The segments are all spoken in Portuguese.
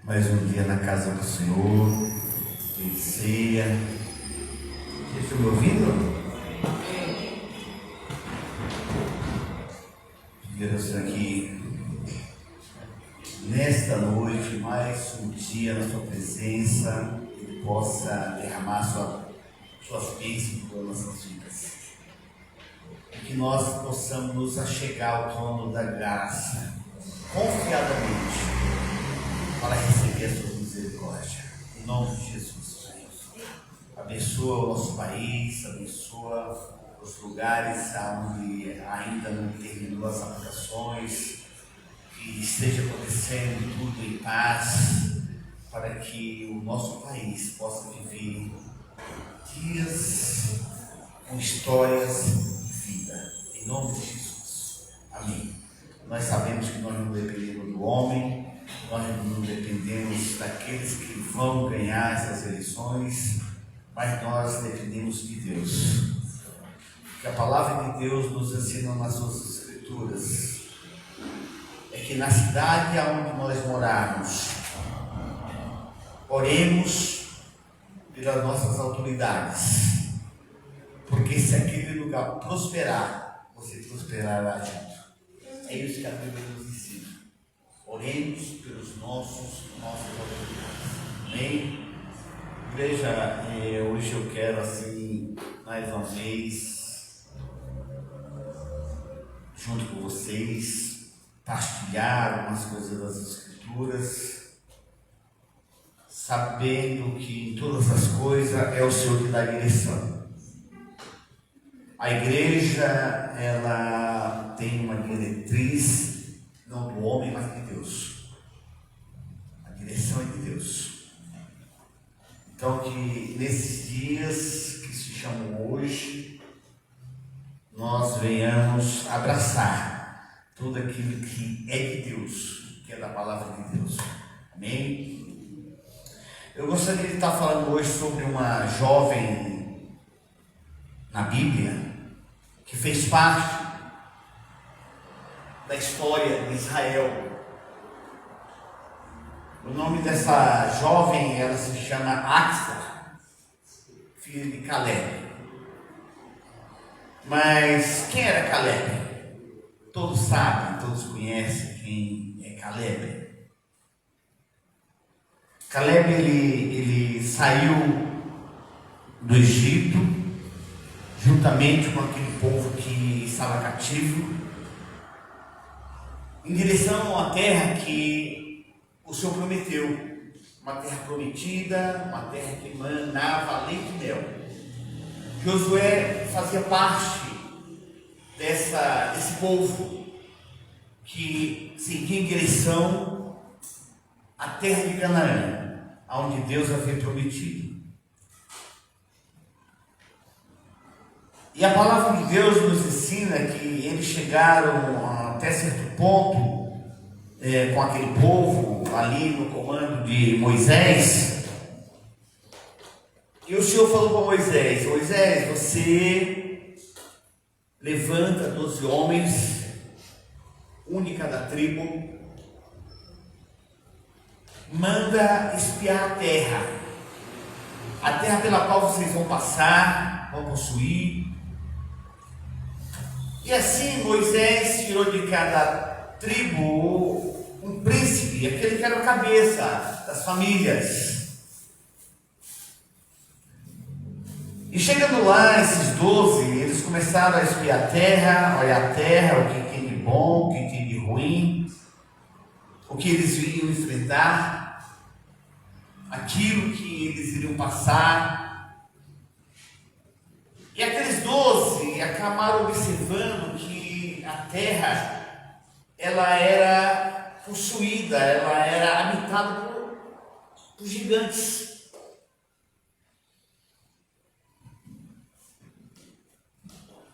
Mais um dia na casa do Senhor, em ceia. Vocês estão me ouvindo? Deus aqui nesta noite, mais um dia na sua presença, que Ele possa derramar suas bênçãs por nossas vidas. E que nós possamos nos achegar ao trono da graça, confiadamente, para receber a sua misericórdia. Em nome de Jesus, Senhor. Abençoa o nosso país, abençoa os lugares onde ainda não terminou as aplicações, que esteja acontecendo tudo em paz, para que o nosso país possa viver dias com histórias de vida. Em nome de Jesus. Amém. Nós sabemos que nós não dependemos do homem, nós não dependemos daqueles que vão ganhar essas eleições, mas nós dependemos de Deus. Que a palavra de Deus nos ensina nas suas escrituras é que na cidade onde nós morarmos, oremos pelas nossas autoridades, porque se aquele lugar prosperar, você prosperará junto. É isso que a Bíblia nos ensina. Oremos pelos nossas autoridades. Amém? Igreja, hoje eu quero assim, mais uma vez, junto com vocês, partilhar algumas coisas das Escrituras, sabendo que em todas as coisas é o Senhor que dá direção. A igreja, ela tem uma diretriz, não do homem, mas de Deus. A direção é de Deus. Então que nesses dias que se chamam hoje, nós venhamos abraçar tudo aquilo que é de Deus, que é da palavra de Deus. Amém? Eu gostaria de estar falando hoje sobre uma jovem na Bíblia que fez parte da história de Israel. O nome dessa jovem, ela se chama Axa, filha de Caleb. Mas quem era Caleb? Todos sabem, todos conhecem quem é Caleb. Caleb, ele saiu do Egito, juntamente com aquele povo que estava cativo, em direção à terra que o Senhor prometeu, uma terra prometida, uma terra que manava leite e mel. Josué fazia parte desse povo que seguia em direção à terra de Canaã, onde Deus havia prometido. E a palavra de Deus nos ensina que eles chegaram até certo ponto com aquele povo ali no comando de Moisés. E o Senhor falou para Moisés: Moisés, você levanta 12 homens, une cada tribo, manda espiar a terra pela qual vocês vão passar, vão possuir. E assim Moisés tirou de cada tribo um príncipe, aquele que era o cabeça das famílias. E chegando lá, esses 12, eles começaram a espiar a terra, olhar a terra, o que tem de bom, o que tem de ruim, o que eles iriam enfrentar, aquilo que eles iriam passar. E aqueles 12 acabaram observando que a terra, ela era possuída, ela era habitada por gigantes.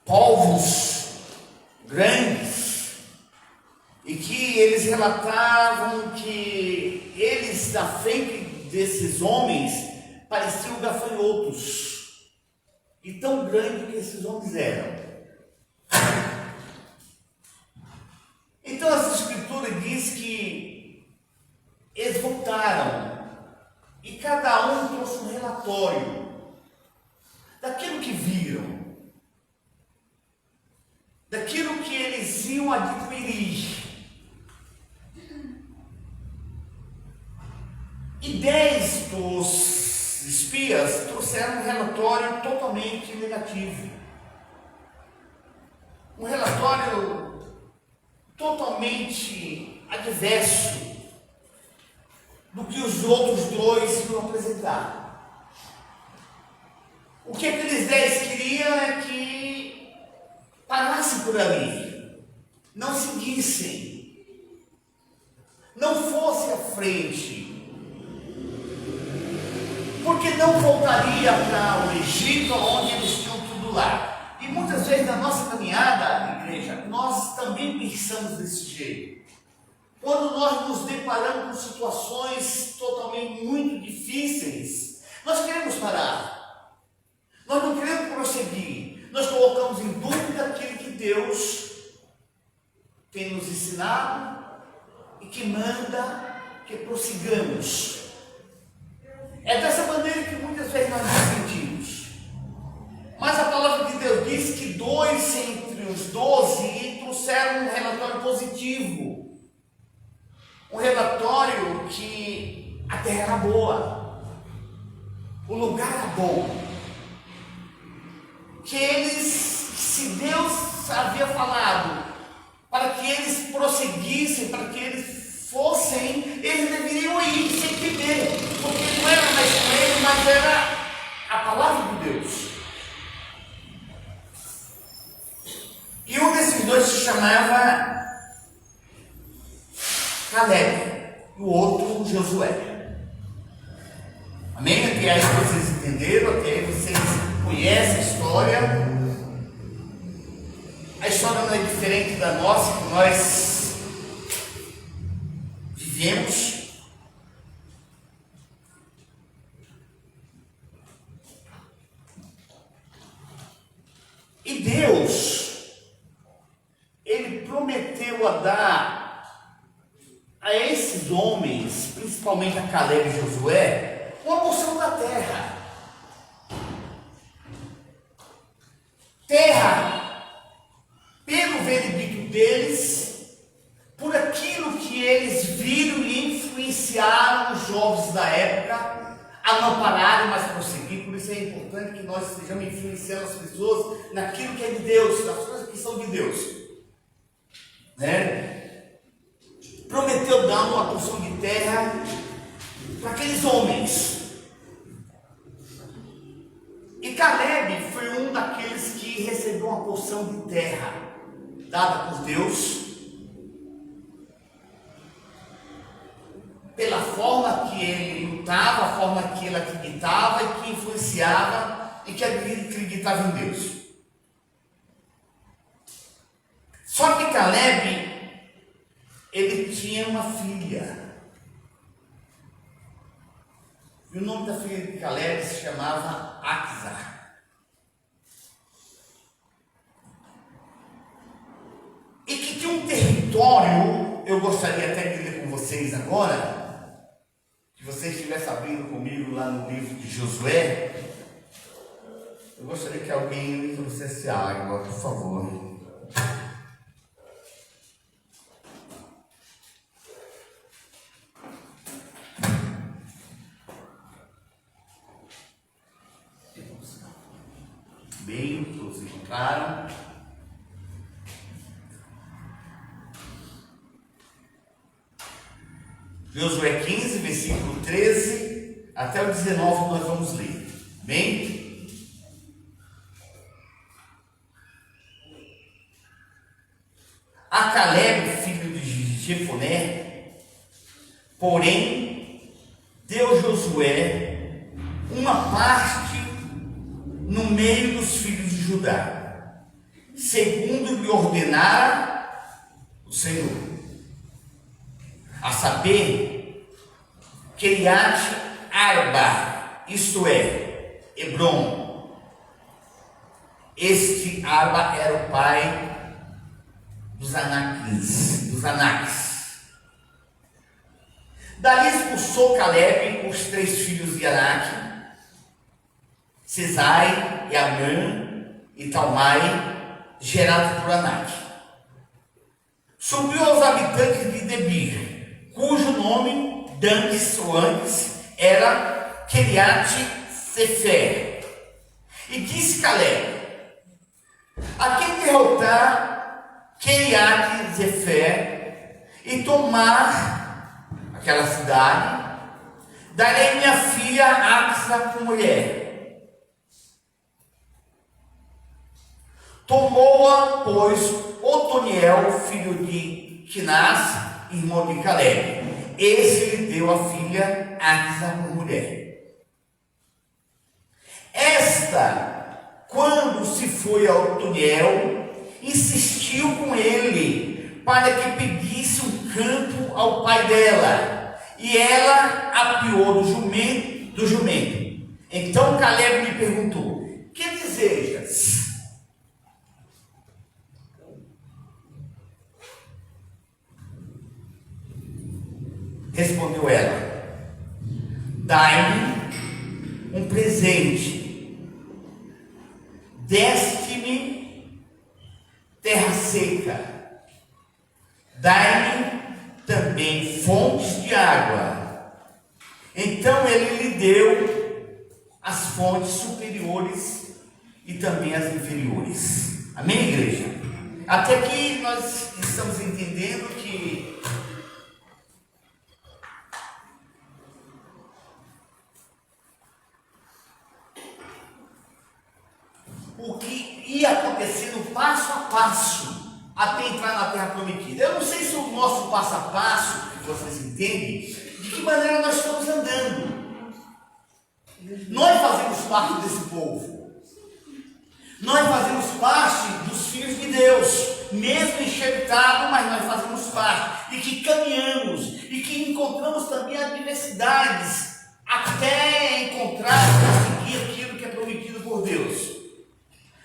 Povos grandes, e que eles relatavam que eles, da frente desses homens, pareciam gafanhotos, e tão grande que esses homens eram. Então essa escritura diz que eles vão voltaram e cada um trouxe um relatório daquilo que viram, daquilo que eles iam adquirir. E 10 dos espias trouxeram um relatório totalmente negativo. Um relatório totalmente adverso do que os outros dois iam apresentar. O que aqueles 10 queriam é que parassem por ali, não seguissem, não fossem à frente, porque não voltaria para o Egito, onde eles tinham tudo lá. E muitas vezes na nossa caminhada, igreja, nós também pensamos desse jeito. Quando nós nos deparamos com situações totalmente muito difíceis, nós queremos parar, nós não queremos prosseguir, nós colocamos em dúvida aquilo que Deus tem nos ensinado e que manda que prossigamos. É dessa maneira que muitas vezes nós nos sentimos. Mas a palavra de Deus diz que 2 entre os 12 trouxeram um relatório positivo. Um relatório que a terra era boa, o lugar era bom, que eles, se Deus havia falado para que eles prosseguissem, para que eles fossem, eles deveriam ir sem temer, porque não era mais com ele, mas era a palavra de Deus. E um desses dois se chamava Caleb, e o outro Josué. Amém? Até aí vocês entenderam, até aí vocês conhecem a história. A história não é diferente da nossa, que nós vivemos. E Deus, Ele prometeu a dar a esses homens, principalmente a Caleb e Josué, uma porção da terra. Terra, pelo veredicto deles, por aquilo que eles viram e influenciaram os jovens da época a não pararem, mas prosseguir. Por isso é importante que nós estejamos influenciando as pessoas naquilo que é de Deus, nas coisas que são de Deus, né? Prometeu dar uma porção de terra para aqueles homens. E Caleb foi um daqueles que recebeu uma porção de terra dada por Deus, pela forma que ele lutava, a forma que ele acreditava e que influenciava e que acreditava em Deus. Só que Caleb, ele tinha uma filha. E o nome da filha de Caleb se chamava Axa. E que tinha um território, eu gostaria até de ler com vocês agora, que vocês estivessem abrindo comigo lá no livro de Josué. Eu gostaria que alguém me trouxesse água, por favor. Bem, todos encontraram. Josué 15, versículo 13 até o 19 nós vamos ler. Bem? A Caleb, filho de Jefoné, porém, deu Josué uma parte no meio dos filhos de Judá, segundo lhe ordenara o Senhor, a saber, Kiriat Arba, isto é, Hebron. Este Arba era o pai dos Anaques. Dali expulsou Caleb os 3 filhos de Anak, Cesai, Amã e Talmai, gerados por Anak. Subiu aos habitantes de Debir, cujo nome antes era Kiriat-Sefer. E disse Caleb: a quem derrotar Kiriat-Sefer e tomar aquela cidade, darei minha filha Axa por mulher. Tomou-a, pois, Otoniel, filho de Quinás, irmão de Caleb. Esse lhe deu a filha Axa por mulher. Esta, quando se foi a Otoniel, insistiu com ele para que pedisse um campo ao pai dela, e ela apeou do jumento. Então Caleb lhe perguntou: que desejas? Respondeu ela: dai-me um presente, deste-me terra seca, dai-me também fontes de água. Então ele lhe deu as fontes superiores e também as inferiores. Amém, igreja? Até aqui nós estamos entendendo que o que ia acontecendo passo a passo até entrar na terra prometida. Eu não sei se o nosso passo a passo, que vocês entendem, de que maneira nós estamos andando. Nós fazemos parte desse povo. Nós fazemos parte dos filhos de Deus, mesmo enxertado, mas nós fazemos parte, e que caminhamos, e que encontramos também adversidades, até encontrar e conseguir aquilo que é prometido por Deus.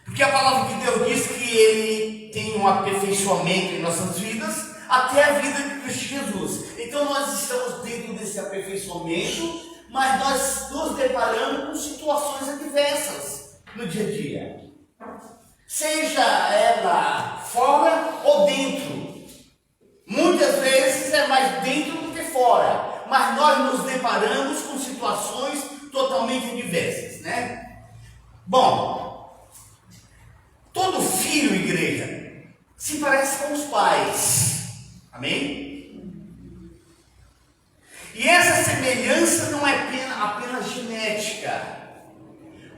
Porque a palavra de Deus diz que Ele tem um aperfeiçoamento em nossas vidas, até a vida de Cristo Jesus. Então nós estamos dentro desse aperfeiçoamento, mas nós nos deparamos com situações adversas no dia a dia. Seja ela fora ou dentro. Muitas vezes é mais dentro do que fora, mas nós nos deparamos com situações totalmente adversas, né? Bom, todo filho, igreja, se parece com os pais. Amém? E essa semelhança não é apenas genética,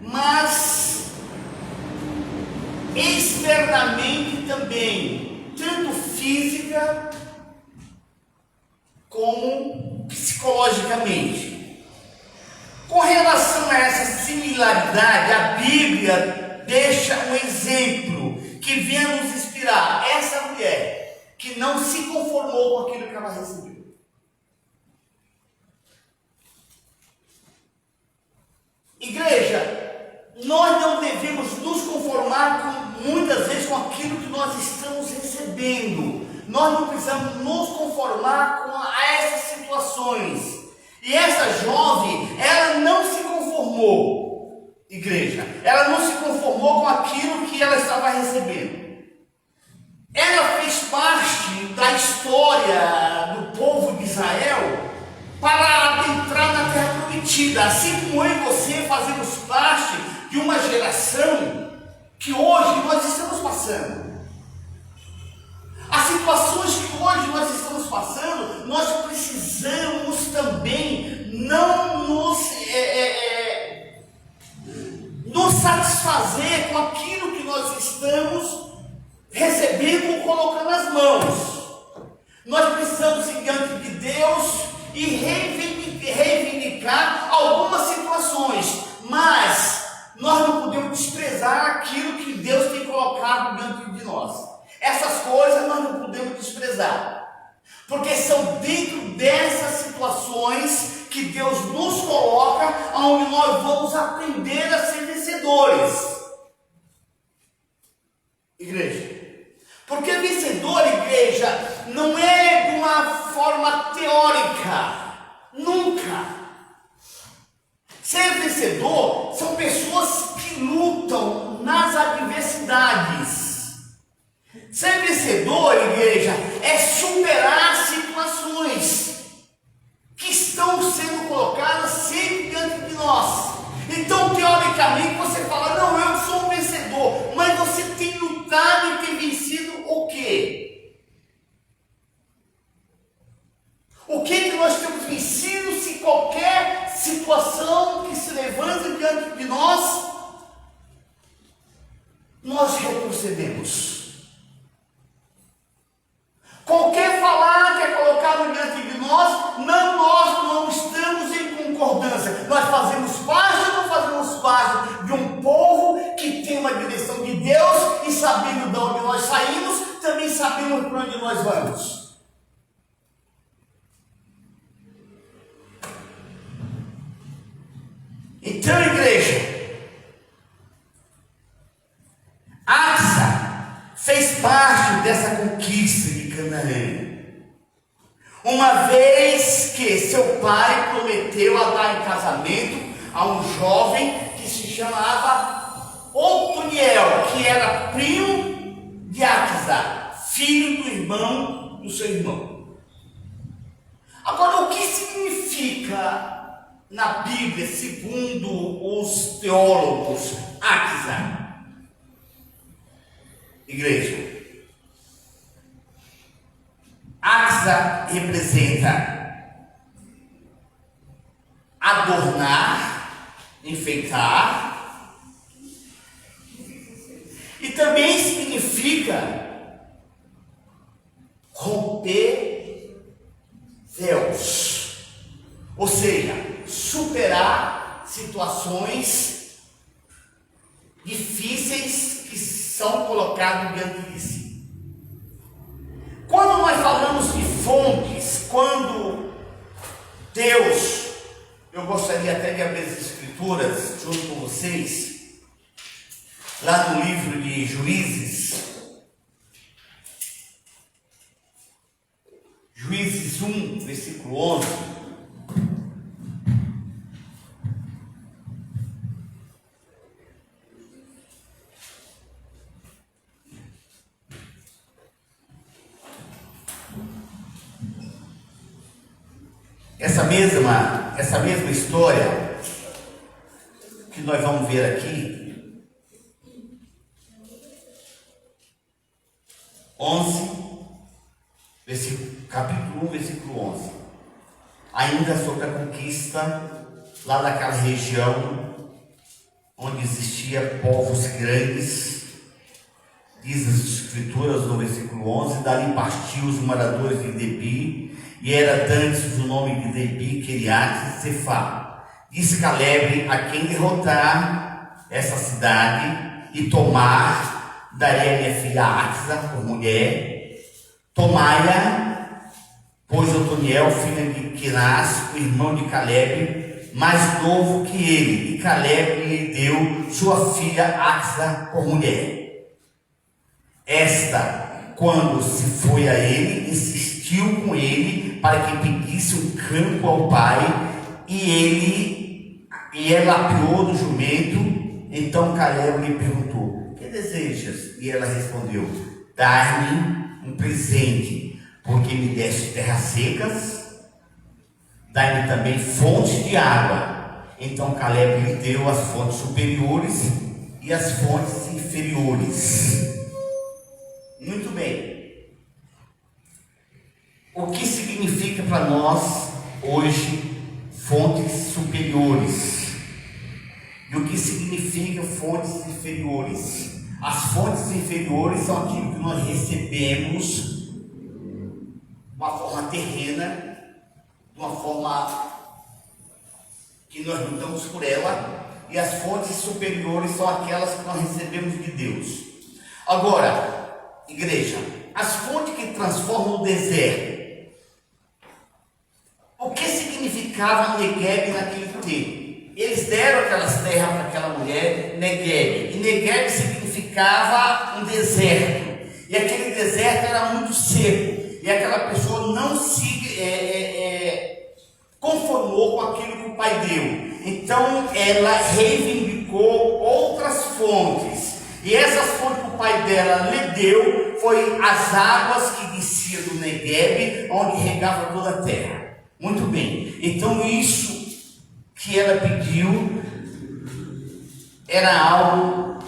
mas externamente também, tanto física como psicologicamente. Com relação a essa similaridade, a Bíblia deixa um exemplo que vem nos inspirar. Essa mulher que não se conformou com aquilo que ela recebeu. Igreja, nós não devemos nos conformar muitas vezes com aquilo que nós estamos recebendo. Nós não precisamos nos conformar com essas situações. E essa jovem, ela não se conformou, igreja. Ela não se conformou com aquilo que ela estava recebendo. Ela fez parte da história do povo de Israel para adentrar na terra prometida. Assim como eu e você fazemos parte de uma geração que hoje nós estamos passando. As situações que hoje nós estamos passando, nós precisamos também não nos satisfazer com aquilo que nós estamos recebendo ou colocando nas mãos. Nós precisamos ir diante de Deus e reivindicar algumas situações, mas nós não podemos desprezar aquilo que Deus tem colocado diante de nós. Essas coisas nós não podemos desprezar, porque são dentro dessas situações que Deus nos coloca, onde nós vamos aprender a ser vencedores. Igreja, porque vencedor, igreja, não é de uma forma teórica, vencedor, igreja, é superar situações que estão sendo colocadas sempre diante de nós. Então, teoricamente, você fala, não, eu sou um vencedor, mas você tem lutado e tem vencido o quê? O que nós temos vencido se qualquer situação que se levanta diante de nós retrocedemos? Qualquer falar que é colocado diante de nós não estamos em concordância. Nós fazemos parte ou não fazemos parte de um povo que tem uma direção de Deus e sabendo de onde nós saímos, também sabemos para onde nós vamos. Então, igreja, Axa fez parte dessa conquista de Canaã, uma vez que seu pai prometeu a dar em casamento a um jovem que se chamava Otoniel, que era primo de Axa, filho do irmão do seu irmão. Agora, o que significa na Bíblia, segundo os teólogos, Axa? Igreja, Axa representa adornar, enfeitar, e também significa romper véus, ou seja, superar situações difíceis que são colocados diante de si. Quando nós falamos de fontes, quando Deus, eu gostaria até de abrir as escrituras junto com vocês, lá no livro de Juízes 1, versículo 11. Essa mesma história que nós vamos ver aqui, 11, capítulo 1, versículo 11, ainda sobre a conquista lá daquela região onde existia povos grandes, diz as escrituras no versículo 11, dali partiu os moradores de Debi, e era dantes o nome de Debi, Kiriat Sefá. Disse Caleb, a quem derrotar essa cidade e tomar, daria minha filha Axa por mulher, tomai-a, pois Otoniel, filho de Quenaz, o irmão de Caleb, mais novo que ele, e Caleb lhe deu sua filha Axa por mulher. Esta, quando se foi a ele, insistiu com ele para que pedisse um campo ao pai, e ela apeou do jumento. Então Caleb lhe perguntou, que desejas? E ela respondeu, dai-me um presente, porque me deste terras secas, dai-me também fontes de água. Então Caleb lhe deu as fontes superiores e as fontes inferiores. Muito bem. O que significa para nós hoje fontes superiores? E o que significa fontes inferiores? As fontes inferiores são aquilo que nós recebemos de uma forma terrena, de uma forma que nós lutamos por ela, e as fontes superiores são aquelas que nós recebemos de Deus. Agora, igreja, as fontes que transformam o deserto, o que significava Negueb naquele tempo? Eles deram aquelas terras para aquela mulher, Negueb. E Negueb significava um deserto. E aquele deserto era muito seco. E aquela pessoa não se conformou com aquilo que o pai deu. Então ela reivindicou outras fontes. E essas fontes que o pai dela lhe deu foi as águas que desciam do Negueb, onde regava toda a terra. Muito bem, então isso que ela pediu era algo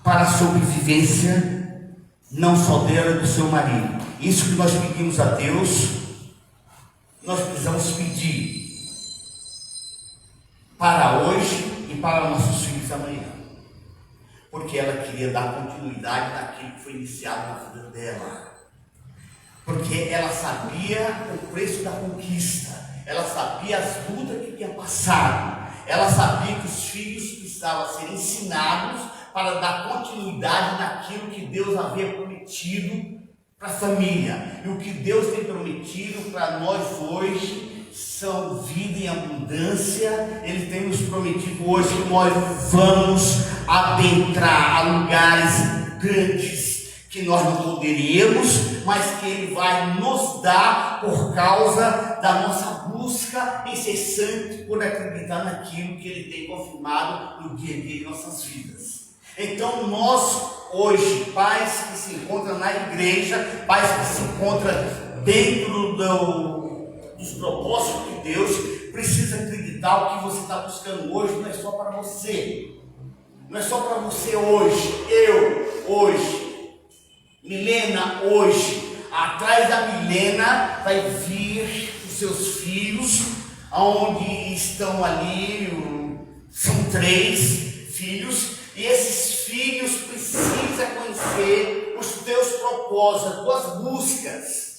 para a sobrevivência, não só dela e do seu marido. Isso que nós pedimos a Deus, nós precisamos pedir para hoje e para nossos filhos amanhã, porque ela queria dar continuidade naquilo que foi iniciado na vida dela, porque ela sabia o preço da conquista, ela sabia as lutas que tinha passado, ela sabia que os filhos precisavam ser ensinados para dar continuidade naquilo que Deus havia prometido para a família. E o que Deus tem prometido para nós hoje são vida em abundância. Ele tem nos prometido hoje que nós vamos adentrar a lugares grandes que nós não poderíamos, mas que Ele vai nos dar por causa da nossa busca incessante por acreditar naquilo que Ele tem confirmado no dia a dia de nossas vidas. Então nós hoje, pais que se encontram na igreja, pais que se encontram dentro dos propósitos de Deus, precisa acreditar o que você está buscando hoje não é só para você, não é só para você hoje, eu hoje, Milena hoje. Atrás da Milena vai vir os seus filhos, aonde estão ali, são 3 filhos, e esses filhos precisam conhecer os teus propósitos, as tuas buscas.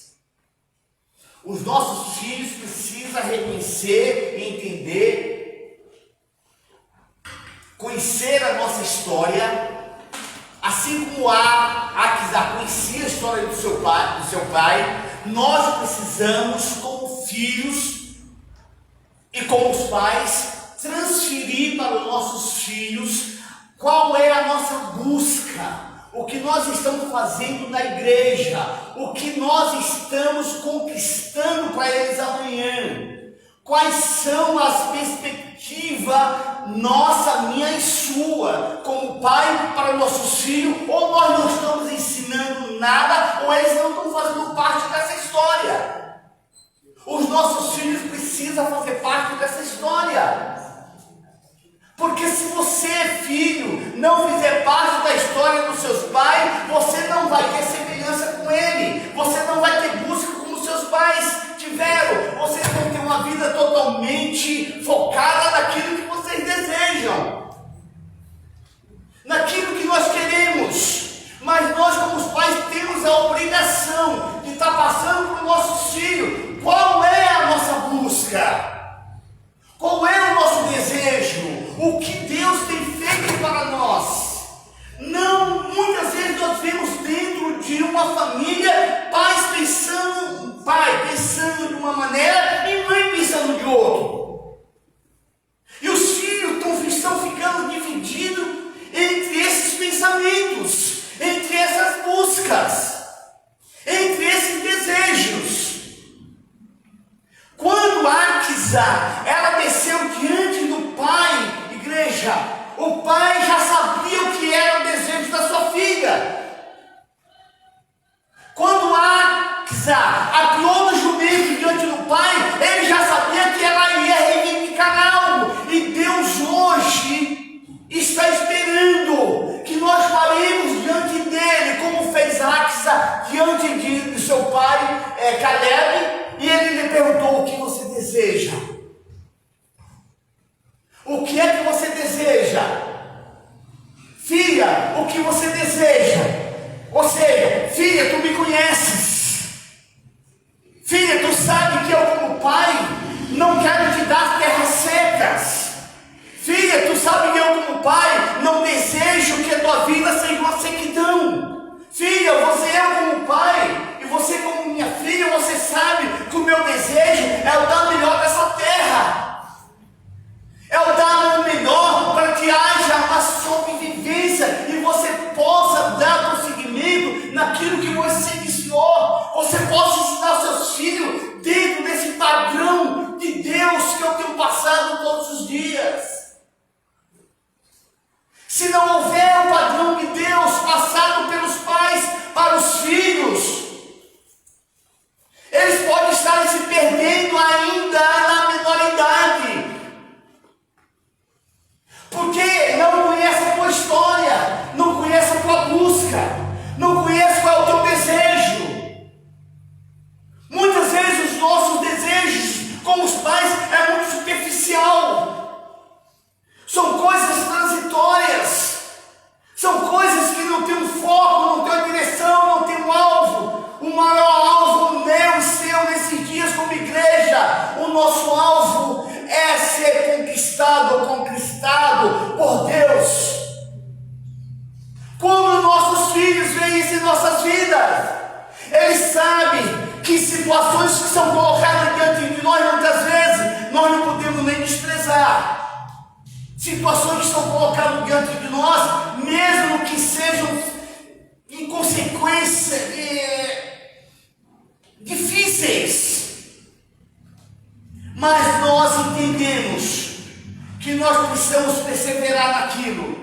Os nossos filhos precisam reconhecer e entender, conhecer a nossa história, assim como Aquisá conhecia a história do seu pai, nós precisamos, como filhos e como os pais, transferir para os nossos filhos qual é a nossa busca, o que nós estamos fazendo na igreja, o que nós estamos conquistando para eles amanhã, quais são as perspectivas nossa, minha e sua, como pai para nossos filhos, ou nós não estamos ensinando nada, ou eles não estão fazendo parte dessa história. Os nossos filhos precisam fazer parte dessa história. Porque se você, filho, não fizer parte da história dos seus pais, você não vai ter semelhança com ele, você não vai ter busca como os seus pais tiveram, vocês vão ter uma vida totalmente focada naquilo que vocês desejam, naquilo que nós queremos. Mas nós, como os pais, temos a obrigação de estar passando para os nossos filhos qual é a nossa busca. Qual é o nosso desejo? O que Deus tem feito para nós? Não, muitas vezes nós vemos dentro de uma família pais pensando, pai pensando de uma maneira e mãe pensando de outra. E os filhos estão ficando divididos entre esses pensamentos, entre essas buscas, entre esses desejos. Quando Aquisá, ela desceu diante do pai, igreja, o pai já sabia o que era o desejo da sua filha. Quando Aquisá apiou no jumento diante do pai, ele já sabia que ela ia reivindicar algo. E Deus hoje está esperando que nós paremos diante dele, como fez Aquisá diante de seu pai, Caleb. E ele lhe perguntou: o que você deseja? O que é que você deseja? Filha, o que você deseja? Ou seja, filha, tu me conheces. Filha, tu sabe que eu, como pai, não quero te dar terras secas. Filha, tu sabe que eu, como pai, não desejo que a tua vida seja uma sequidão. Filha, eu como pai, e você como minha filha, você sabe que o meu desejo é o dar melhor dessa terra, é o dar o melhor para que haja uma sobrevivência e você possa dar prosseguimento naquilo que você iniciou, você possa ensinar aos seus filhos vida, o nosso alvo é ser conquistado ou conquistado por Deus. Como nossos filhos veem isso em nossas vidas, eles sabem que situações que são colocadas diante de nós, muitas vezes, nós não podemos nem desprezar. Situações que são colocadas diante de nós, mesmo que sejam em consequência difíceis, mas nós entendemos que nós precisamos perseverar naquilo,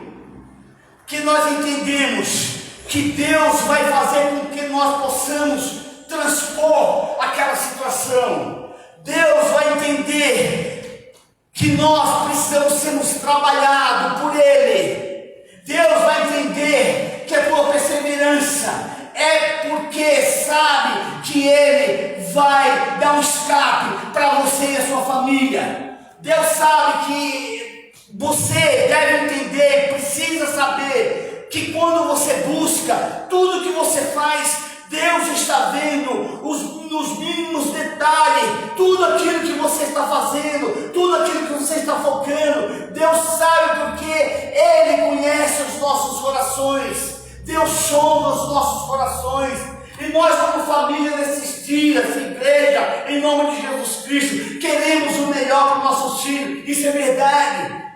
que nós entendemos que Deus vai fazer com que nós possamos transpor aquela situação. Deus vai entender que nós precisamos sermos trabalhados por Ele. Deus vai entender que a tua perseverança é porque sabe que Ele vai dar um escape para você e a sua família. Deus sabe que você deve entender, precisa saber que quando você busca, tudo que você faz, Deus está vendo nos mínimos detalhes, tudo aquilo que você está fazendo, tudo aquilo que você está focando. Deus sabe porque Ele conhece os nossos corações. Deus sonda os nossos corações. E nós, como família, nesses dias, igreja, em nome de Jesus Cristo, queremos o melhor para os nossos filhos. Isso é verdade.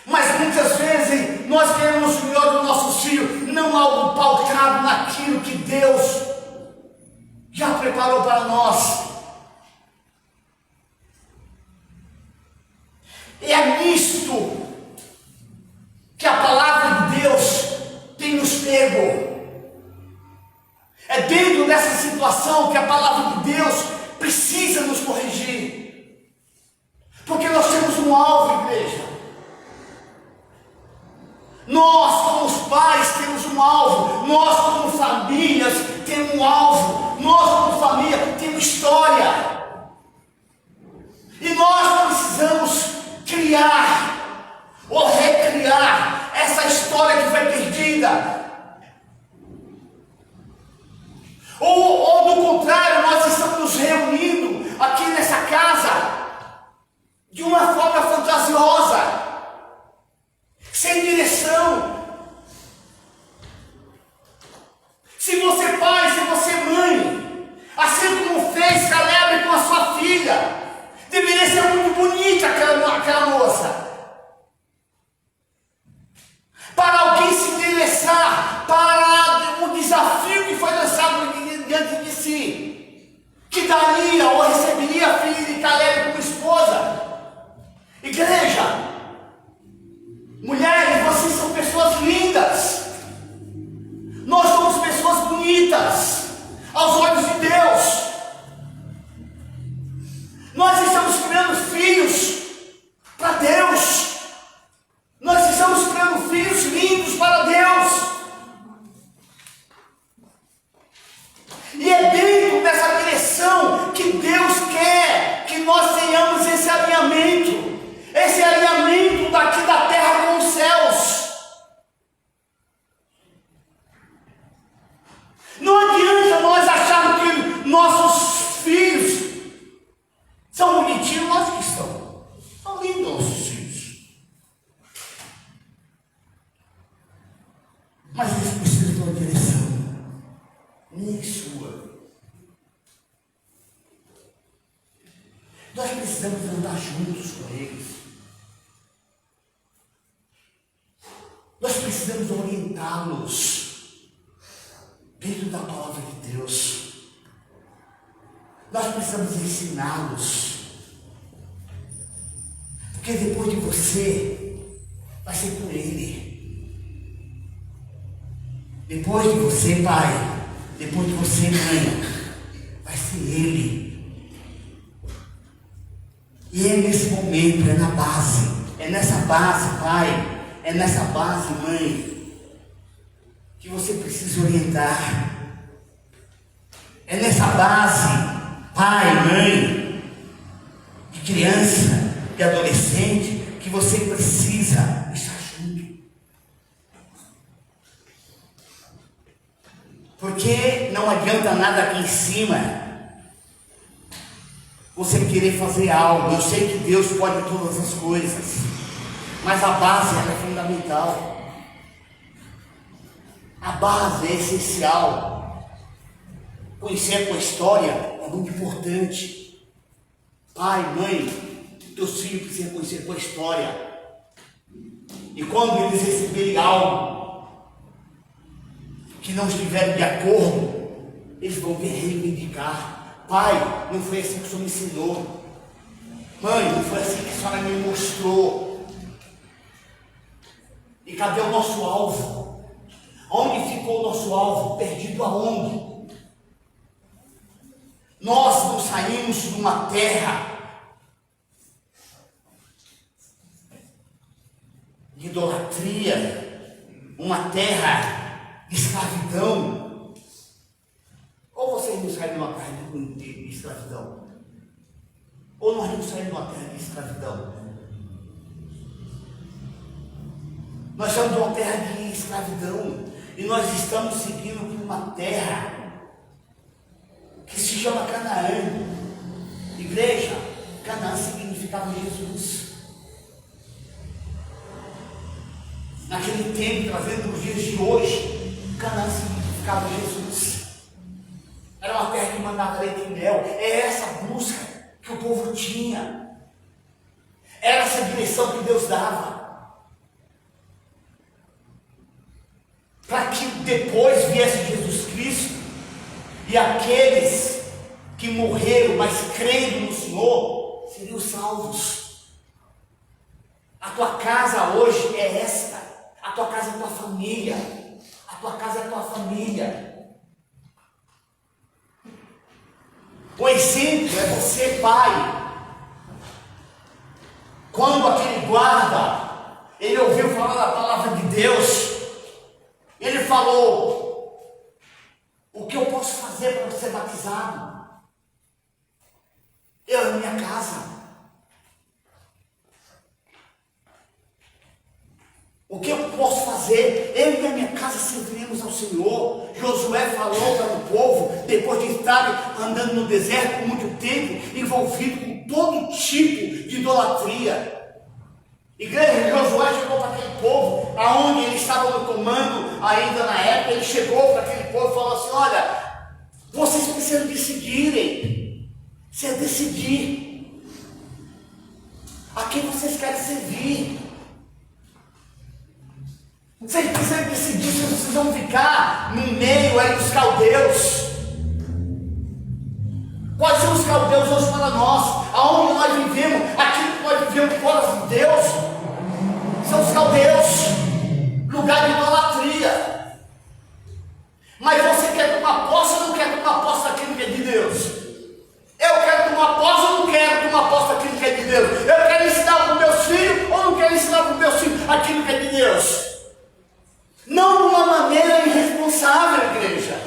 Mas muitas vezes nós queremos o melhor dos nossos filhos, não algo pautado naquilo que Deus já preparou para nós. É nisto que a palavra de Deus tem nos pego. É dentro dessa situação que a palavra de Deus precisa nos corrigir. Porque nós temos um alvo, igreja. Nós, como os pais, temos um alvo. Nós, como famílias, temos um alvo. Nós, como família, temos história. E nós precisamos criar ou recriar essa história que foi perdida. Ou do contrário, nós estamos nos reunindo aqui nessa casa de uma forma fantasiosa, sem direção. Se você pai, se você mãe, assim como fez Caleb com a sua filha, deveria ser muito bonita aquela moça. Para alguém se interessar para o desafio que foi lançado diante de si, que daria ou receberia a filha de Caleb como esposa. Igreja, mulheres, vocês são pessoas lindas. Nós somos pessoas bonitas aos olhos de Deus. Nós estamos criando filhos para Deus. Nós estamos criando filhos lindos para Deus. E é dentro dessa direção que Deus quer que nós tenhamos esse alinhamento. Esse alinhamento daqui da terra com os céus. Não adianta nós acharmos que nossos filhos são bonitinhos, lógico que são. São lindos nossos filhos. Mas eles precisam de uma direção, minha e sua. Nós precisamos andar juntos com eles. Nós precisamos orientá-los dentro da palavra de Deus. Nós precisamos ensiná-los. Porque depois de você, vai ser com ele. Depois de você, pai, depois de você, mãe, vai ser ele. E é nesse momento, é na base, é nessa base, pai, é nessa base, mãe, que você precisa orientar. É nessa base, pai, mãe, de criança, de adolescente, que você precisa estar junto. Porque não adianta nada aqui em cima você querer fazer algo. Eu sei que Deus pode todas as coisas, mas a base ela é fundamental. A base é essencial. Conhecer a tua história é muito importante. Pai, mãe, teus filhos precisam conhecer a tua história. E quando eles receberem algo que não estiver de acordo, eles vão reivindicar. Pai, não foi assim que o Senhor me ensinou. Mãe, não foi assim que a senhora me mostrou. E cadê o nosso alvo? Onde ficou o nosso alvo? Perdido aonde? Nós não saímos de uma terra de idolatria, uma terra de escravidão. Ou vocês não saíram de uma terra de escravidão? Ou nós não saímos de uma terra de escravidão? Nós estamos de uma terra de escravidão e nós estamos seguindo por uma terra que se chama Canaã. Igreja, Canaã significava Jesus. Naquele tempo, trazendo os dias de hoje, Canaã significava Jesus. Era uma terra que mandava leite e mel. É essa busca que o povo tinha. Era essa direção que Deus dava. Para que depois viesse Jesus Cristo e aqueles que morreram, mas crendo no Senhor, seriam salvos. A tua casa hoje é esta. A tua casa é a tua família. A tua casa é a tua família. O exemplo é você, pai. Quando aquele guarda, ele ouviu falar da palavra de Deus, ele falou: o que eu posso fazer para ser batizado? Eu e minha casa. O que eu posso fazer? Eu e a minha casa serviremos ao Senhor. Josué falou para o povo, depois de estar andando no deserto por muito tempo, envolvido com todo tipo de idolatria. Igreja, Josué chegou para aquele povo, aonde ele estava no comando ainda na época, ele chegou para aquele povo e falou assim: olha, vocês precisam decidirem, se é decidir a quem vocês querem servir. Vocês precisam decidir se vocês vão ficar no meio aí dos caldeus. Quais são os caldeus hoje para nós? Aonde nós vivemos, aquilo que nós vivemos fora de Deus, são os caldeus, lugar de idolatria. Mas você quer tomar posse ou não quer tomar posse daquilo que é de Deus? Eu quero tomar posse ou não quero tomar posse daquilo que é de Deus? Eu quero ensinar para os meus filhos ou não quero ensinar para os meus filhos aquilo que é de Deus? Não de uma maneira irresponsável, igreja.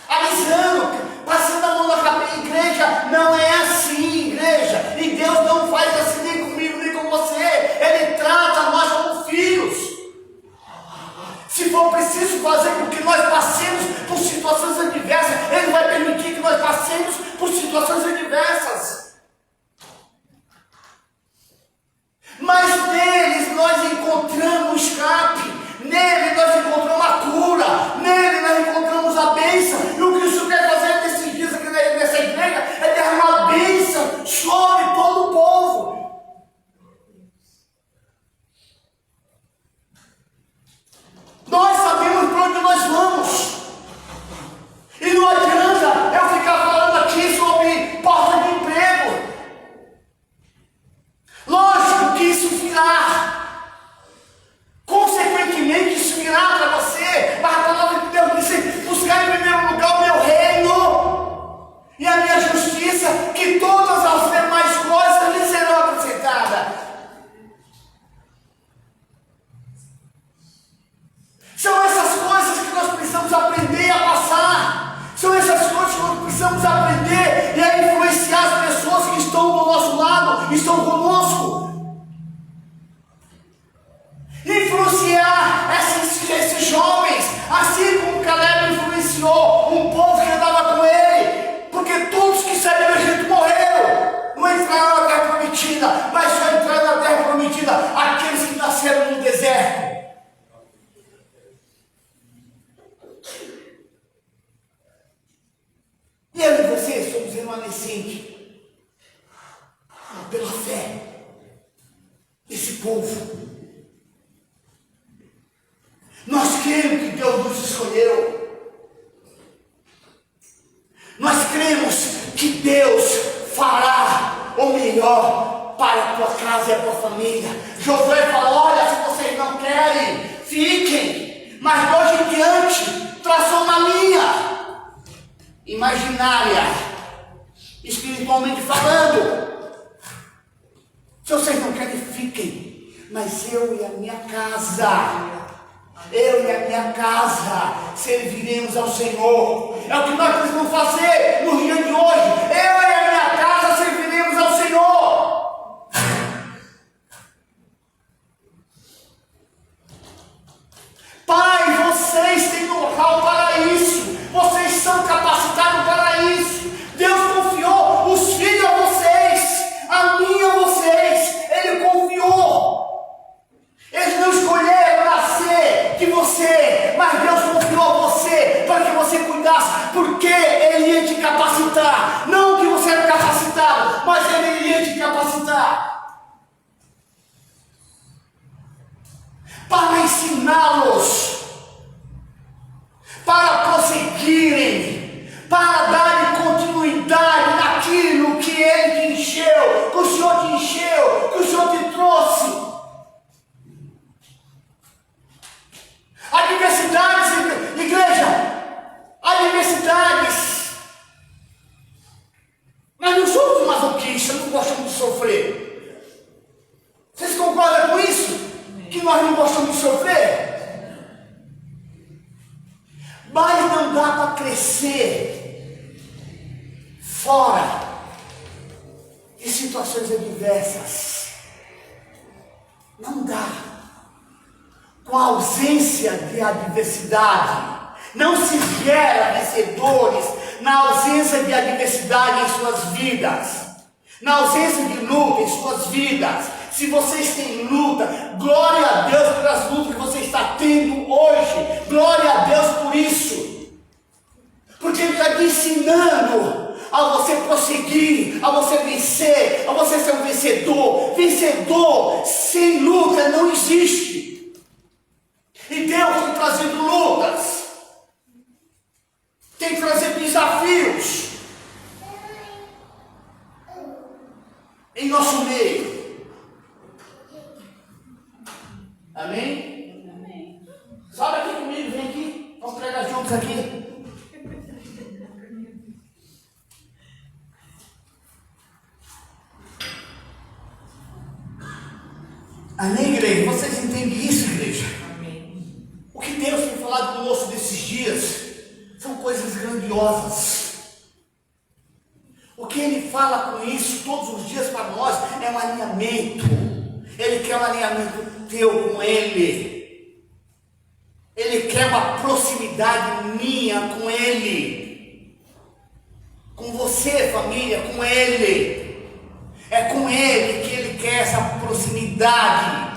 Avisando, passando a mão na cabeça, igreja, não é assim, igreja. E Deus não faz assim nem comigo, nem com você. Ele trata nós como filhos. Se for preciso fazer com que nós passemos por situações adversas, Ele vai permitir que nós passemos por situações adversas. Mas neles nós encontramos escape, nele nós encontramos a cura, nele nós encontramos a bênção. E o que o Senhor quer fazer nesses dias aqui nessa igreja é derramar bênção sobre todo o povo. Nós sabemos para onde nós vamos. E não adianta eu ficar falando aqui sobre porta de emprego. Lógico que isso virá. Consequentemente, isso virá para você. Mas a palavra de Deus diz: buscar em primeiro lugar o meu reino e a minha justiça, que todas as demais coisas lhe serão acrescentadas. São essas coisas que nós precisamos aprender a passar. São essas coisas que nós precisamos aprender e a influenciar as pessoas que estão do nosso lado, estão conosco. Influenciar esses jovens, assim como Caleb influenciou um povo que andava com ele, porque todos que sabiam remanescente, pela fé, esse povo. Nós cremos que Deus nos escolheu. Nós cremos que Deus fará o melhor para a tua casa e a tua família. Josué falou: olha, se vocês não querem, fiquem, mas de hoje em diante traçou uma linha imaginária, espiritualmente falando. Se vocês não querem, fiquem, mas eu e a minha casa serviremos ao Senhor. É o que nós precisamos fazer no dia de hoje. Eu e a minha casa serviremos ao Senhor. Pai, vocês têm local para isso. Vocês são capacitados para isso. Deus confiou os filhos a vocês, a mim a vocês. Ele confiou. Eles não escolheram nascer de você, mas Deus confiou a você para que você cuidasse, porque Ele ia te capacitar. Não que você era capacitado, mas Ele iria te capacitar para ensiná-los, para prosseguirem, para darem continuidade naquilo que Ele te encheu, que o Senhor te encheu, que o Senhor te trouxe. Adversidades, igreja, adversidades. Nós não somos masoquistas, não gostamos de sofrer. Vocês concordam com isso? Que nós não gostamos de sofrer? Mas não dá para crescer fora de situações adversas. Não dá. Com a ausência de adversidade, não se gera vencedores na ausência de adversidade em suas vidas, na ausência de luta em suas vidas. Se vocês têm luta, glória a Deus pelas lutas que você está tendo hoje, glória a Deus por isso, porque Ele está te ensinando a você prosseguir, a você vencer, a você ser um vencedor. Vencedor sem luta não existe. E Deus tem trazido lutas, tem trazido desafios em nosso meio. Amém? Amém. Sobe aqui comigo, vem aqui, vamos pregar juntos aqui. Amém, igreja? Vocês entendem isso, igreja? O que Deus tem falado conosco desses dias são coisas grandiosas. O que Ele fala com isso todos os dias para nós é um alinhamento. Ele quer um alinhamento teu com Ele. Ele quer uma proximidade minha com Ele. Com você, família, com Ele. É com Ele que Ele quer essa proximidade.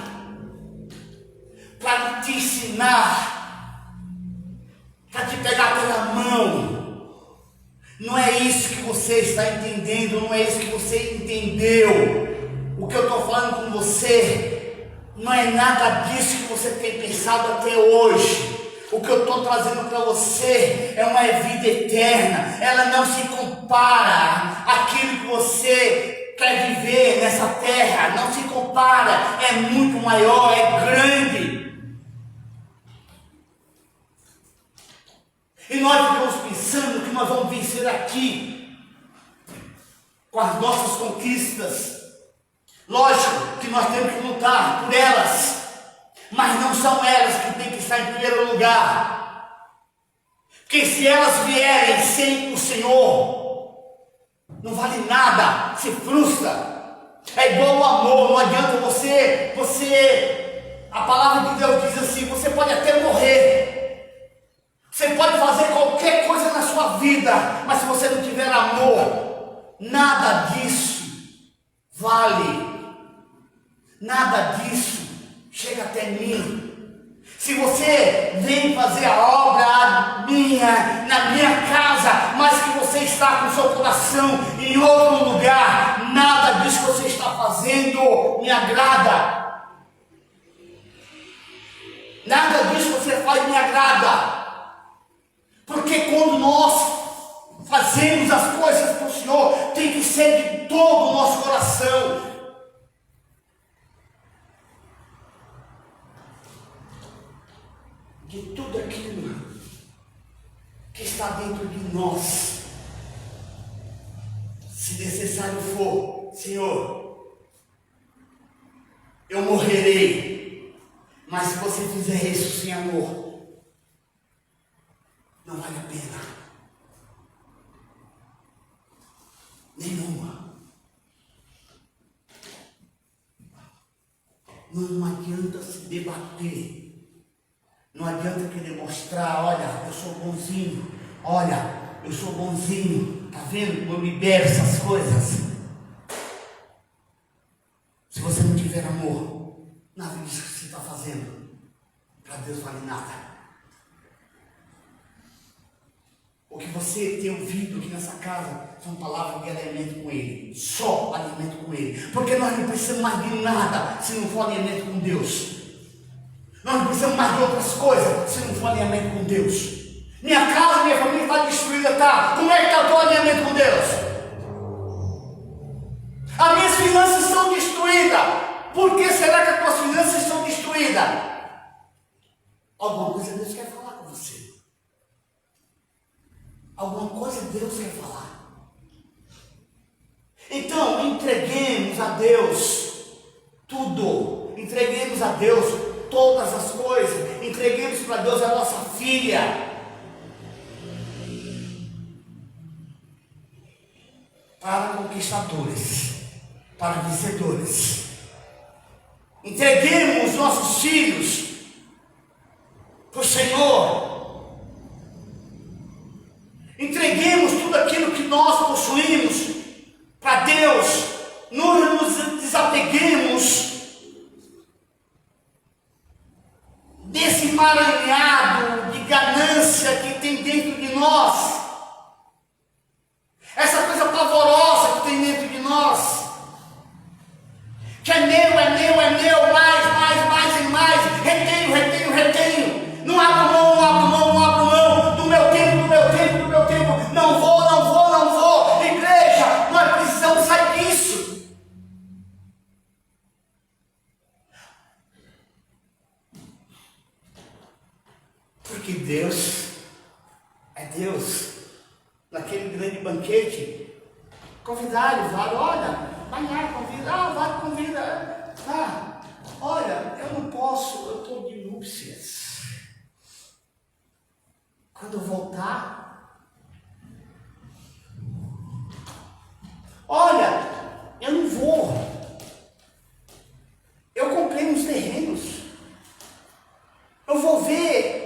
Para te ensinar, para te pegar pela mão. Não é isso que você está entendendo, não é isso que você entendeu. O que eu estou falando com você não é nada disso que você tem pensado até hoje. O que eu estou trazendo para você é uma vida eterna. Ela não se compara àquilo que você quer viver nessa terra. Não se compara, é muito maior, é grande. E nós ficamos pensando que nós vamos vencer aqui com as nossas conquistas. Lógico que nós temos que lutar por elas, mas não são elas que têm que estar em primeiro lugar. Porque se elas vierem sem o Senhor, não vale nada, se frustra. É igual o amor, não adianta a palavra de Deus diz assim, você pode até morrer. Você pode fazer qualquer coisa na sua vida, mas se você não tiver amor, nada disso vale. Nada disso chega até mim. Se você vem fazer a obra na minha casa, mas que você está com seu coração em outro lugar, nada disso que você está fazendo me agrada. Nada disso que você faz me agrada. Porque quando nós fazemos as coisas para o Senhor, tem que ser de todo o nosso coração. De tudo aquilo que está dentro de nós. Se necessário for, Senhor, eu morrerei, mas se você fizer isso sem amor, não vale a pena. Nenhuma. Não adianta se debater. Não adianta querer mostrar, olha, eu sou bonzinho, olha, eu sou bonzinho, tá vendo como eu libero essas coisas? Se você não tiver amor, nada disso que você está fazendo, para Deus vale nada. O que você tem ouvido aqui nessa casa são palavras de alimento com Ele, só alimento com Ele, porque nós não precisamos mais de nada se não for alimento com Deus. Nós não precisamos mais de outras coisas se não for alinhamento com Deus. Minha casa, minha família está destruída, tá? Como é que está o teu alinhamento com Deus? As minhas finanças estão destruídas. Por que será que as tuas finanças estão destruídas? Alguma coisa Deus quer falar com você. Alguma coisa Deus quer falar. Então, entreguemos a Deus tudo. Entreguemos a Deus todas as coisas, entreguemos para Deus a nossa filha. Para conquistadores, para vencedores. Entreguemos nossos filhos para o Senhor. Entreguemos tudo aquilo que nós possuímos para Deus. Não nos desapeguemos desse emaranhado de ganância que tem dentro de nós, essa coisa pavorosa que tem dentro de nós, que é meu, mais e mais, retenho, não abro mão, do meu tempo, não vou, igreja, nós precisamos sair disso. Porque Deus é Deus. Naquele grande banquete, convidaram, olha, banhar, convida, tá, olha, eu não posso, eu estou de núpcias. Quando eu voltar, olha, eu não vou. Eu comprei uns terrenos. Eu vou ver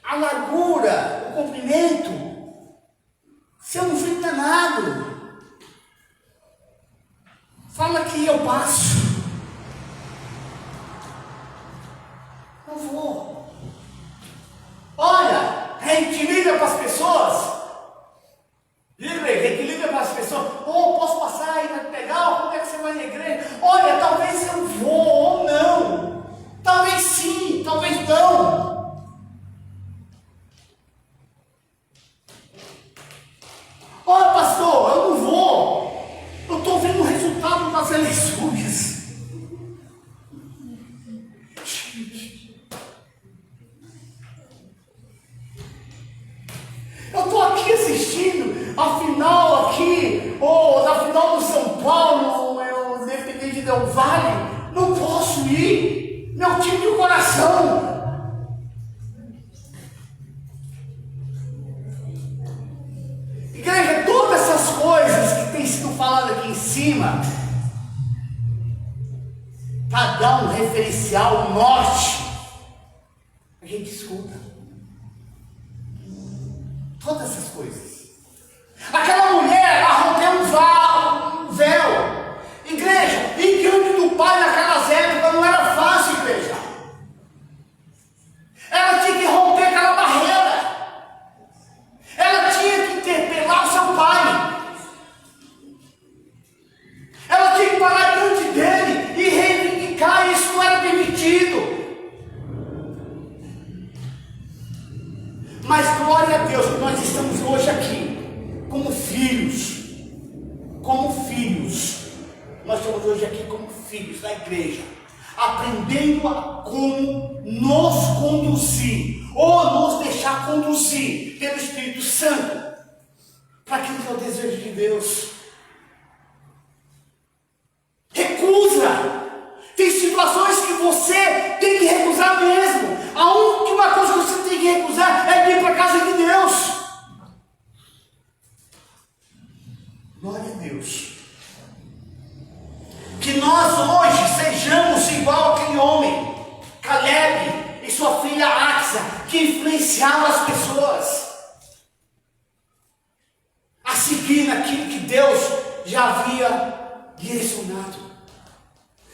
a largura, o comprimento, se eu não fui enganado. Fala que eu passo. Não vou. Olha, reequilibra para as pessoas. Reequilibra para as pessoas. Posso passar aí para pegar? Como é que você vai na igreja? Olha, talvez eu vou ou não. Talvez sim, talvez não. Olha, pastor, eu não vou. Eu estou vendo o resultado das eleições. Eu estou aqui assistindo a final da final do São Paulo, Independente Del Valle. Não posso ir. Meu time de coração. Igreja, todas essas coisas que têm sido faladas aqui em cima, para dar um referencial, um norte, a gente escuta. Todas essas coisas. Aquela mulher rompeu um véu. Igreja, ir diante do Pai naquelas épocas não era fácil, igreja. como filhos. Nós estamos hoje aqui como filhos da igreja, aprendendo a como nos conduzir, ou nos deixar conduzir pelo Espírito Santo, para aquilo que é o desejo de Deus. Recusa. Tem situações que você tem que recusar mesmo. A última coisa que você tem que recusar é vir para a casa de Deus. Glória a Deus. Que nós hoje sejamos igual aquele homem, Caleb e sua filha Axa, que influenciaram as pessoas a seguir naquilo que Deus já havia direcionado.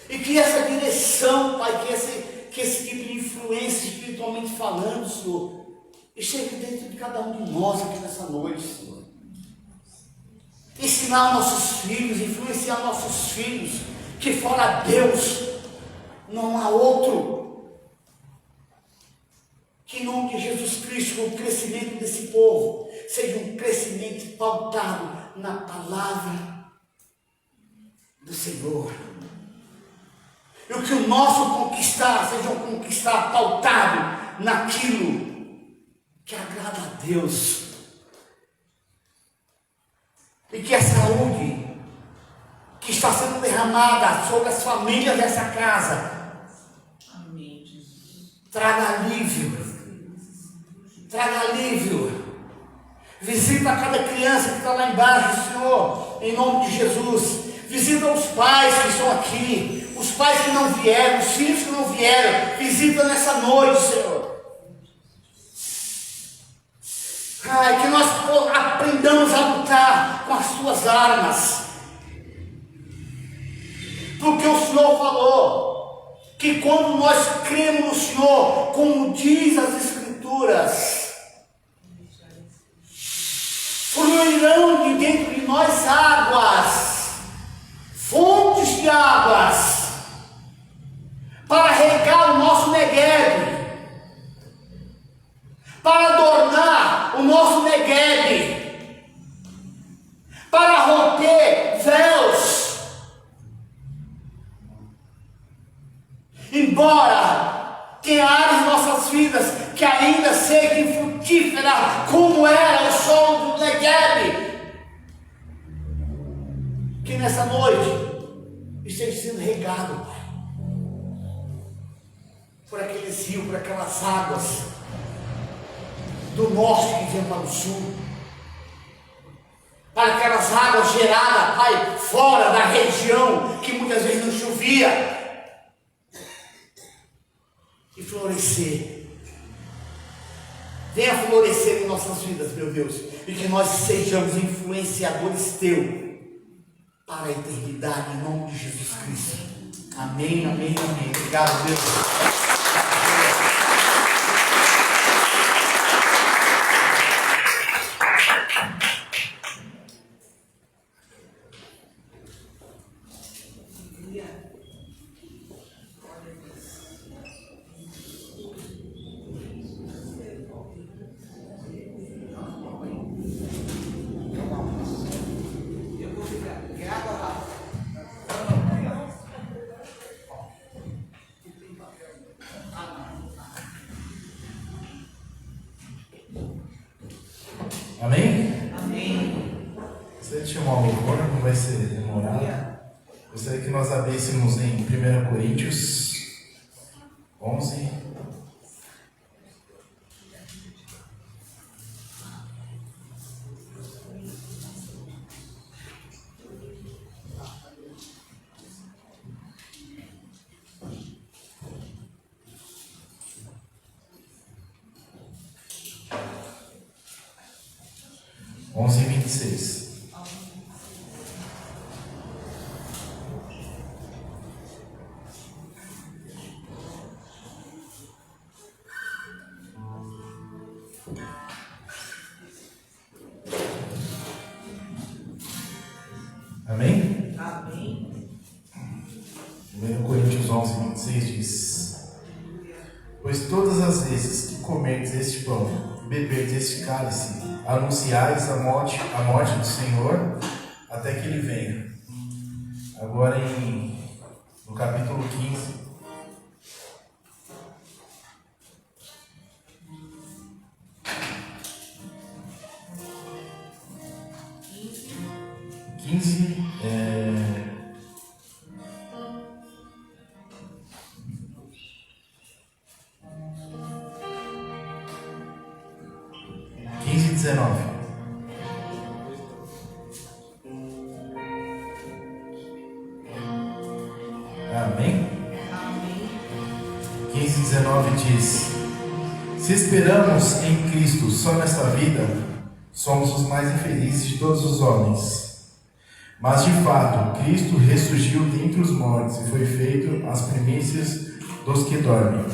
E que essa direção, Pai, que esse tipo de influência, espiritualmente falando, Senhor, esteja dentro de cada um de nós aqui nessa noite, Senhor. Ensinar nossos filhos, influenciar nossos filhos, que fora Deus não há outro. Que em nome de Jesus Cristo, o crescimento desse povo seja um crescimento pautado na palavra do Senhor. E o que o nosso conquistar seja um conquistar pautado naquilo que agrada a Deus. E que a saúde que está sendo derramada sobre as famílias dessa casa traga alívio. Traga alívio. Visita cada criança que está lá embaixo, Senhor, em nome de Jesus. Visita os pais que estão aqui, os pais que não vieram, os filhos que não vieram. Visita nessa noite, Senhor. Que nós aprendamos a lutar com as tuas armas. Porque o Senhor falou que quando nós cremos no Senhor, como diz as Escrituras, fluirão de dentro de nós águas, fontes de águas, para regar o nosso Negueb, para adornar o nosso Negueb, para romper véus. Embora tenha áreas em nossas vidas que ainda sejam infrutíferas, como era o sol do Negueb, que nessa noite esteja sendo regado, Pai, por aqueles rios, por aquelas águas do norte que vem para o sul, para aquelas águas geradas, Pai, fora da região que muitas vezes não chovia, e florescer. Venha florescer em nossas vidas, meu Deus, e que nós sejamos influenciadores Teu para a eternidade, em nome de Jesus Cristo. Amém, amém, amém. Obrigado, Deus. Amém? Amém. Gostaria de chamar o louvor, não vai ser demorado. Gostaria que nós abríssemos em 1 Coríntios 11. Onze e 26. Amém? Amém. 1 Coríntios 11, 26 diz: Pois todas as vezes que comerdes este pão, beberdes este cálice, anunciais a morte do Senhor até que ele venha. Agora no capítulo 15. Quinze e 19. Amém? 15 e 19 diz: se esperamos em Cristo só nesta vida, somos os mais infelizes de todos os homens. Mas de fato, Cristo ressurgiu dentre os mortos e foi feito as primícias dos que dormem.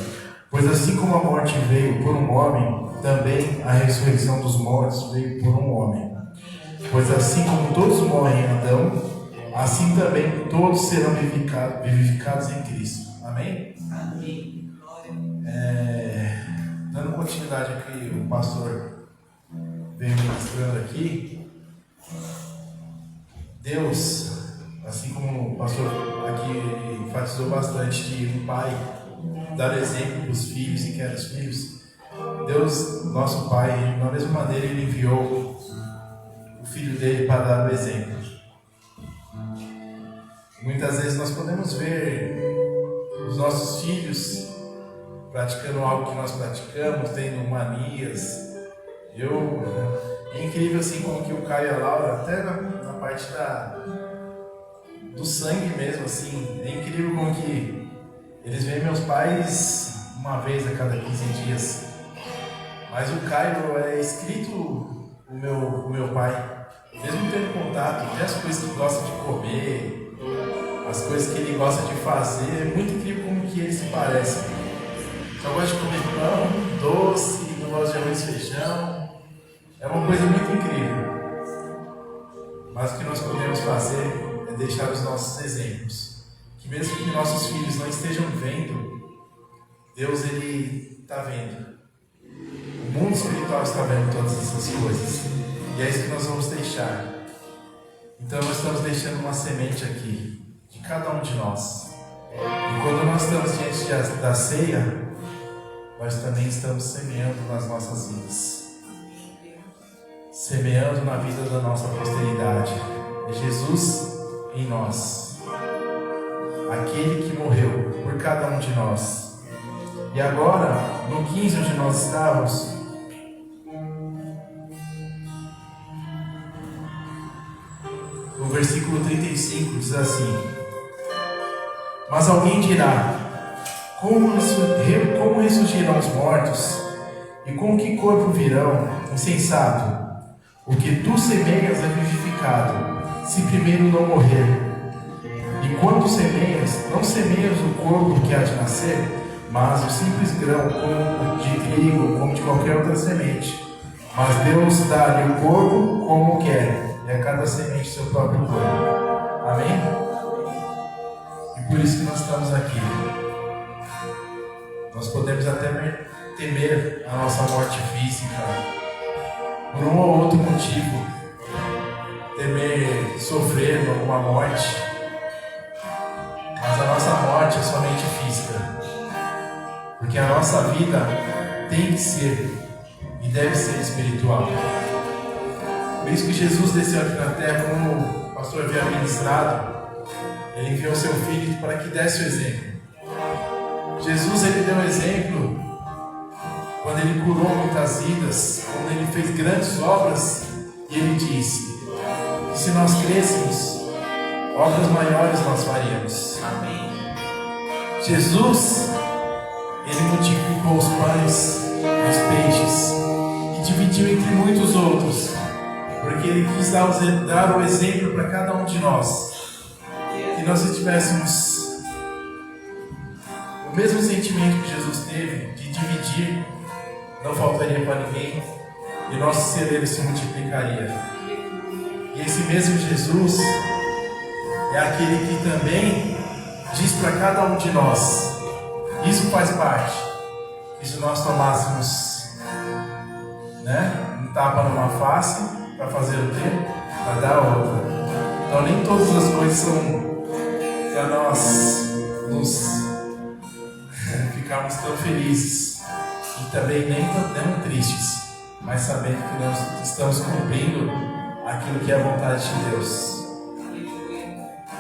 Pois assim como a morte veio por um homem, também a ressurreição dos mortos veio por um homem. Pois assim como todos morrem em Adão, assim também todos serão vivificados em Cristo. Amém? Amém. Dando continuidade ao que o pastor veio ministrando aqui, Deus, assim como o pastor aqui enfatizou bastante de um pai dar exemplo para os filhos e quer os filhos, Deus, nosso Pai, da mesma maneira Ele enviou o Filho dele para dar o exemplo. Muitas vezes nós podemos ver os nossos filhos praticando algo que nós praticamos, tendo manias. É incrível assim como que o Caio e a Laura, até na parte do sangue mesmo, assim, é incrível como que eles veem meus pais uma vez a cada 15 dias. Mas o Caio é escrito o meu pai, mesmo tendo contato, até as coisas que gosta de comer, as coisas que ele gosta de fazer, é muito incrível como que eles se parecem. Só gosta de comer pão, doce, não gosta de arroz e feijão. É uma coisa muito incrível. Mas o que nós podemos fazer é deixar os nossos exemplos. Que mesmo que nossos filhos não estejam vendo, Deus Ele está vendo. O mundo espiritual está vendo todas essas coisas. E é isso que nós vamos deixar. Então nós estamos deixando uma semente aqui, de cada um de nós. E quando nós estamos diante da ceia, nós também estamos semeando nas nossas vidas. Semeando na vida da nossa posteridade. É Jesus em nós. Aquele que morreu por cada um de nós. E agora, no 15 onde nós estávamos, o versículo 35 diz assim: mas alguém dirá, como ressurgirão os mortos? E com que corpo virão? Insensato! O que tu semeias é vivificado, se primeiro não morrer. E quando semeias, não semeias o corpo que há de nascer, mas o simples grão, como de trigo, como de qualquer outra semente. Mas Deus dá-lhe o corpo como quer, e a cada semente seu próprio corpo. Amém? E por isso que nós estamos aqui. Nós podemos até temer a nossa morte física, por um ou outro motivo, temer sofrer alguma morte, mas a nossa morte é somente física, porque a nossa vida tem que ser e deve ser espiritual. Por isso que Jesus desceu aqui na terra, como o pastor havia ministrado, ele enviou seu filho para que desse o exemplo. Jesus, ele deu exemplo quando ele curou muitas vidas, quando ele fez grandes obras, e ele disse que se nós crescêssemos, obras maiores nós faríamos. Amém. Jesus, ele multiplicou os pães e os peixes e dividiu entre muitos outros, porque ele quis dar o exemplo para cada um de nós, que nós tivéssemos o mesmo sentimento que Jesus teve de dividir. Não faltaria para ninguém, e nosso celeiro se multiplicaria. E esse mesmo Jesus é aquele que também diz para cada um de nós: isso faz parte. E se nós tomássemos um tapa numa face para fazer o tempo, para dar outra. Então nem todas as coisas são para nós nos ficarmos tão felizes e também nem tão tristes, mas sabendo que nós estamos cumprindo aquilo que é a vontade de Deus.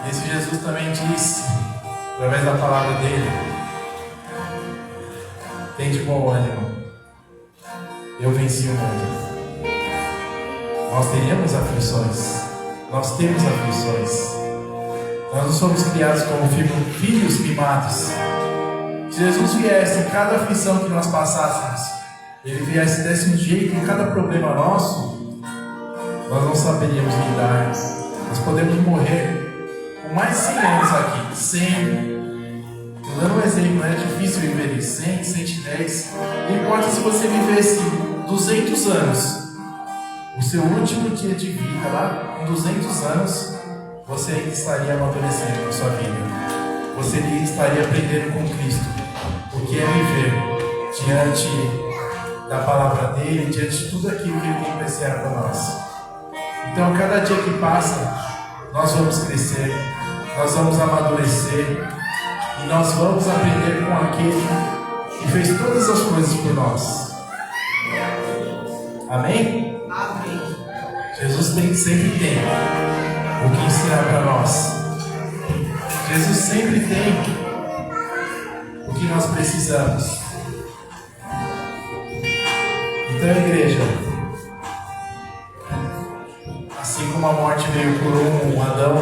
E esse Jesus também disse, através da palavra dele: tem de bom ânimo, eu venci o mundo. Nós teríamos aflições, nós temos aflições. Nós não somos criados como filhos mimados. Se Jesus viesse em cada aflição que nós passássemos, Ele viesse desse um jeito em cada problema nosso, nós não saberíamos lidar. Nós podemos morrer com mais de 100 anos aqui, 100. Estou dando um exemplo, é difícil viver isso, 100, 110. Não importa se você vivesse 200 anos, o seu último dia de vida lá, com 200 anos, você ainda estaria amadurecendo na sua vida. Você ainda estaria aprendendo com Cristo o que é viver diante da palavra dele, diante de tudo aquilo que ele tem para ensinar para nós. Então, cada dia que passa, nós vamos crescer, nós vamos amadurecer e nós vamos aprender com aquele que fez todas as coisas por nós. Amém? Amém. Jesus sempre tem o que ensinar para nós. Jesus sempre tem o que nós precisamos. Então, igreja, assim como a morte veio por um Adão,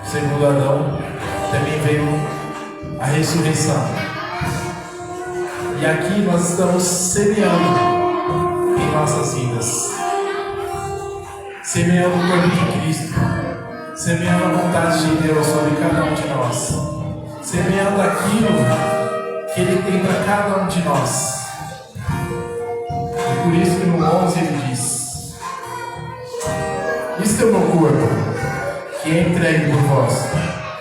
segundo Adão, também veio a ressurreição. E aqui nós estamos semeando em nossas vidas, semeando o corpo de Cristo, semeando a vontade de Deus sobre cada um de nós, semeando aquilo que Ele tem para cada um de nós. E por isso que no 11 Ele diz: isto é o meu corpo, que é entregue por vós,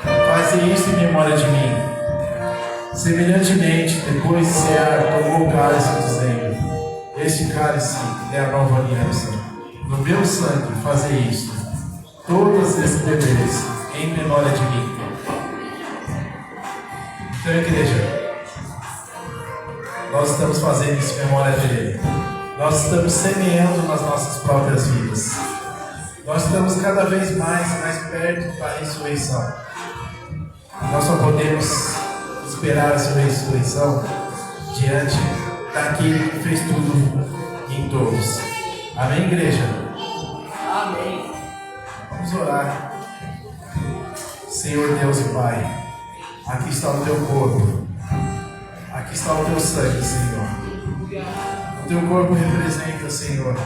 fazei isso em memória de mim. Semelhantemente, depois de cear, tomou o cálice, dizendo: este cálice é a nova aliança. No meu sangue fazei isto, todas esses deveres, em memória de mim. Então, igreja, nós estamos fazendo isso em memória dele. Nós estamos semeando nas nossas próprias vidas. Nós estamos cada vez mais perto da ressurreição. Nós só podemos esperar a sua ressurreição diante daquele que fez tudo em todos. Amém, igreja? Amém. Vamos orar. Senhor Deus e Pai, aqui está o teu corpo, aqui está o teu sangue, Senhor. O teu corpo representa, Senhor,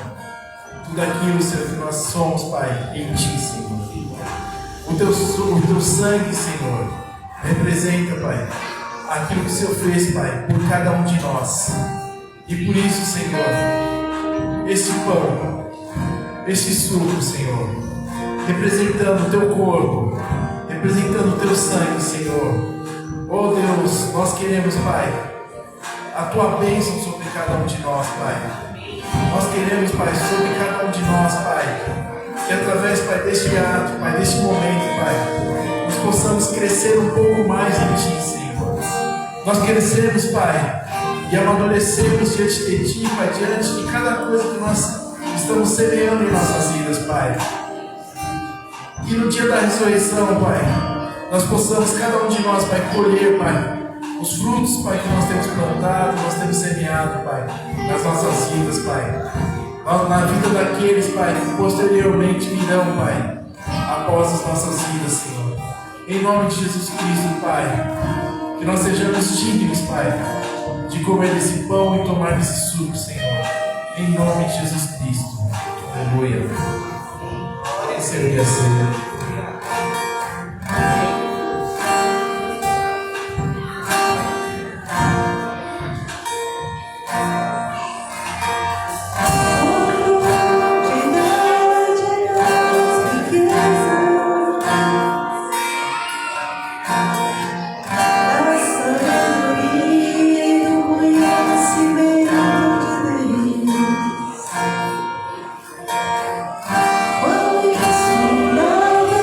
tudo aquilo, Senhor, que nós somos, Pai, em Ti, Senhor. O teu sangue, Senhor, representa, Pai, aquilo que o Senhor fez, Pai, por cada um de nós. E por isso, Senhor, este pão, este suco, Senhor, representando o teu corpo, representando o teu sangue, Senhor. Oh Deus, nós queremos, Pai, a tua bênção sobre cada um de nós, Pai. Nós queremos, Pai, sobre cada um de nós, Pai, que através, Pai, deste ato, Pai, deste momento, Pai, nós possamos crescer um pouco mais em Ti, Senhor. Nós crescemos, Pai, e amadurecemos diante de Ti, Pai, diante de cada coisa que nós estamos semeando em nossas vidas, Pai. Que no dia da ressurreição, Pai, nós possamos, cada um de nós, Pai, colher, Pai, os frutos, Pai, que nós temos plantado, nós temos semeado, Pai, nas nossas vidas, Pai. Na vida daqueles, Pai, que posteriormente virão, Pai, após as nossas vidas, Senhor. Em nome de Jesus Cristo, Pai, que nós sejamos dignos, Pai, de comer desse pão e tomar desse suco, Senhor. Em nome de Jesus Cristo. Aleluia. Senhor, e a ceia. Quão isso não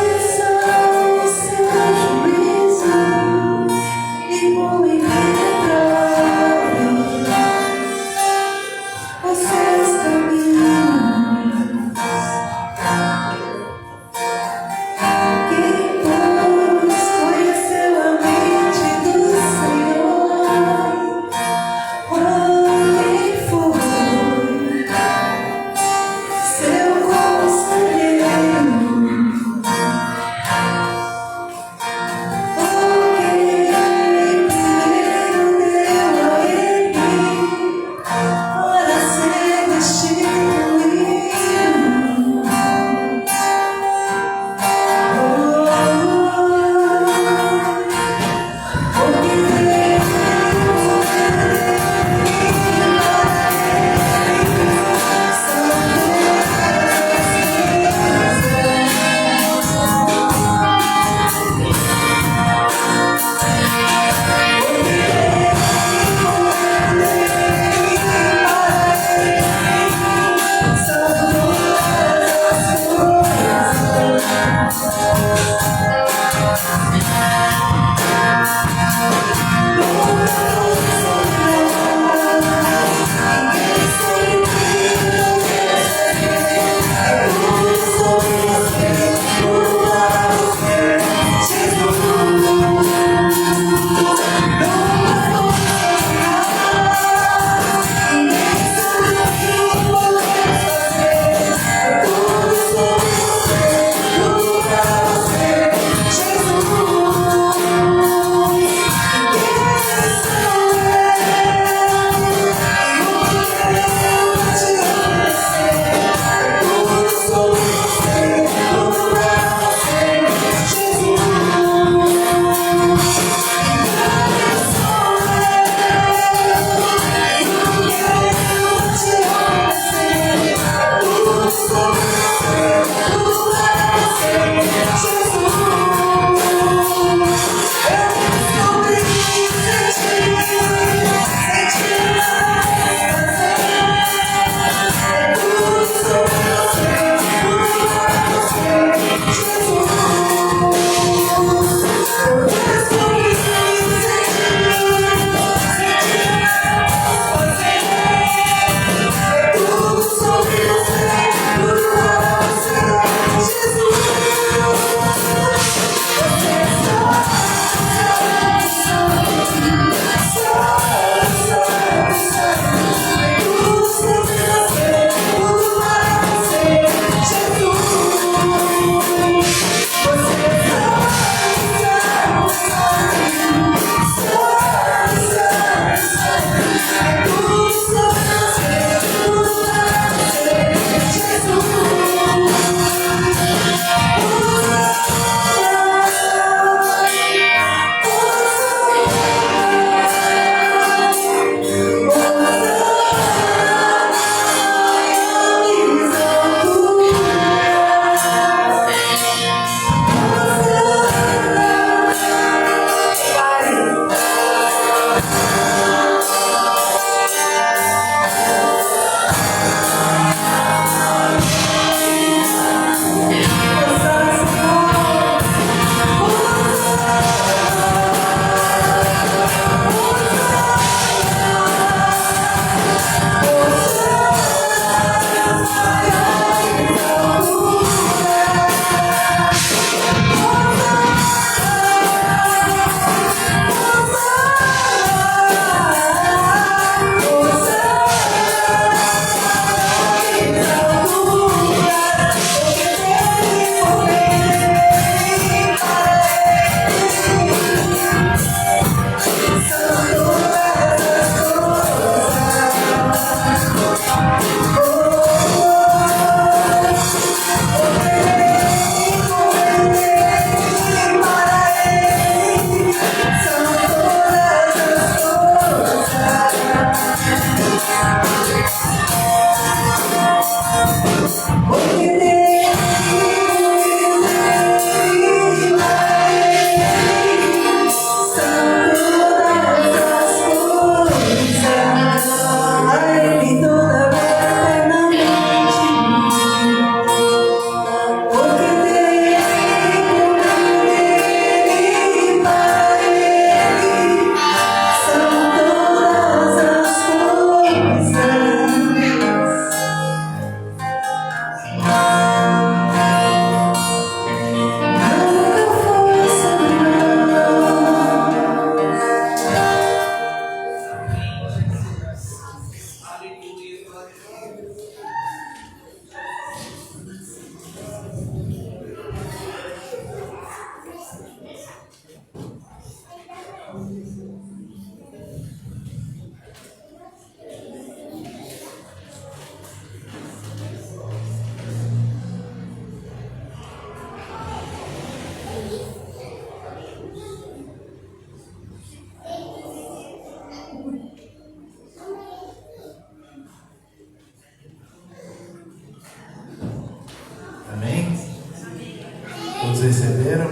Todos receberam?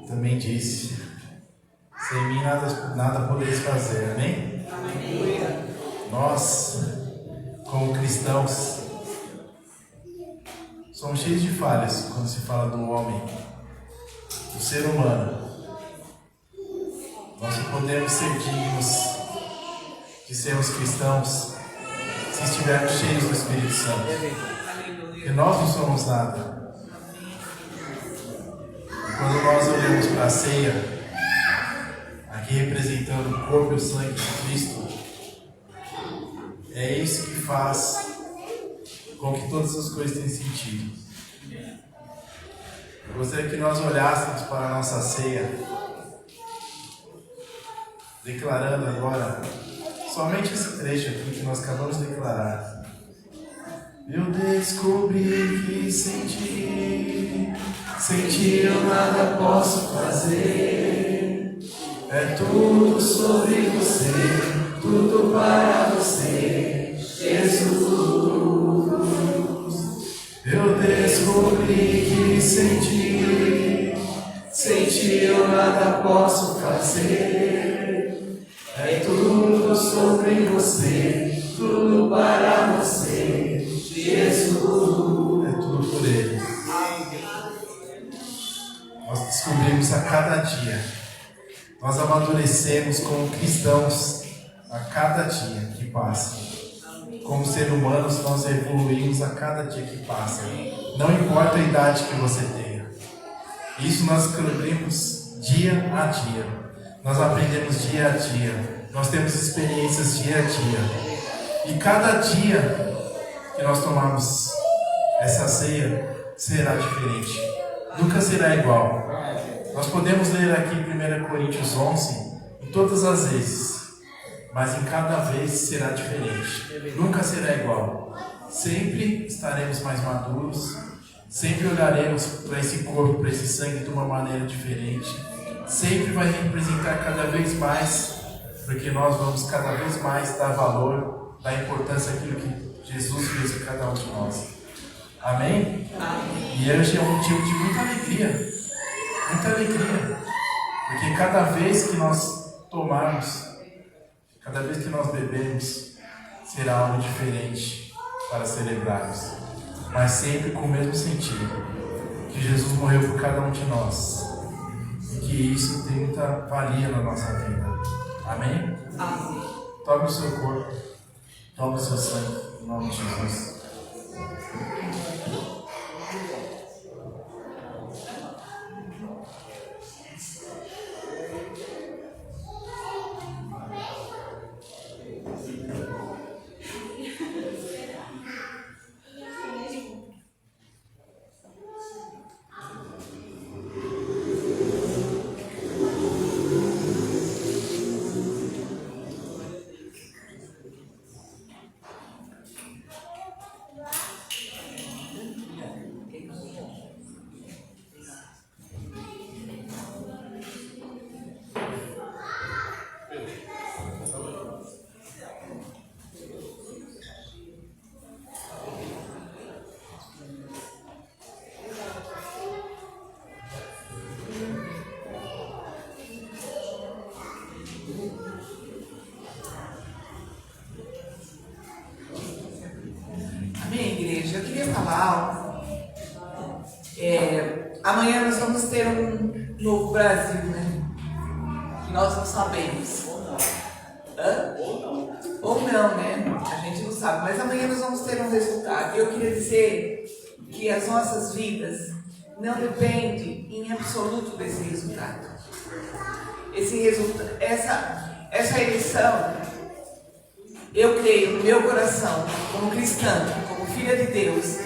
Também disse: sem mim nada podeis fazer, amém? Nós, como cristãos, somos cheios de falhas quando se fala do homem, do ser humano. Nós não podemos ser dignos de sermos cristãos se estivermos cheios do Espírito Santo. Porque nós não somos nada. E quando nós olhamos para a ceia, aqui representando o corpo e o sangue de Cristo, é isso que faz com que todas as coisas tenham sentido. Eu gostaria que nós olhássemos para a nossa ceia, declarando agora somente esse trecho aqui que nós acabamos de declarar. Eu descobri que sem ti eu nada posso fazer. É tudo sobre você, tudo para você, Jesus. Eu descobri que sem ti eu nada posso fazer. É tudo sobre você, tudo para você, Jesus. É tudo por Ele. Nós descobrimos a cada dia, nós amadurecemos como cristãos a cada dia que passa. Como seres humanos, nós evoluímos a cada dia que passa. Não importa a idade que você tenha. Isso nós descobrimos dia a dia. Nós aprendemos dia a dia. Nós temos experiências dia a dia. E cada dia que nós tomarmos essa ceia será diferente. Nunca será igual. Nós podemos ler aqui em 1 Coríntios 11 em todas as vezes. Mas em cada vez será diferente. Nunca será igual. Sempre estaremos mais maduros. Sempre olharemos para esse corpo, para esse sangue de uma maneira diferente. Sempre vai representar cada vez mais, porque nós vamos cada vez mais dar valor, dar importância àquilo que Jesus fez em cada um de nós. Amém? Amém. E hoje é um motivo de muita alegria. Muita alegria. Porque cada vez que nós tomarmos, cada vez que nós bebemos, será algo diferente para celebrarmos. Mas sempre com o mesmo sentido. Que Jesus morreu por cada um de nós. E que isso tem muita valia na nossa vida. Amém? Amém. Tome o seu corpo. Tome o seu sangue. Em nome de Jesus. Eu queria falar algo. Amanhã nós vamos ter um novo Brasil, né? Que nós não sabemos. Ou não, né? A gente não sabe. Mas amanhã nós vamos ter um resultado. E eu queria dizer que as nossas vidas não dependem em absoluto desse resultado. Essa eleição, eu creio no meu coração, como cristã, como filha de Deus,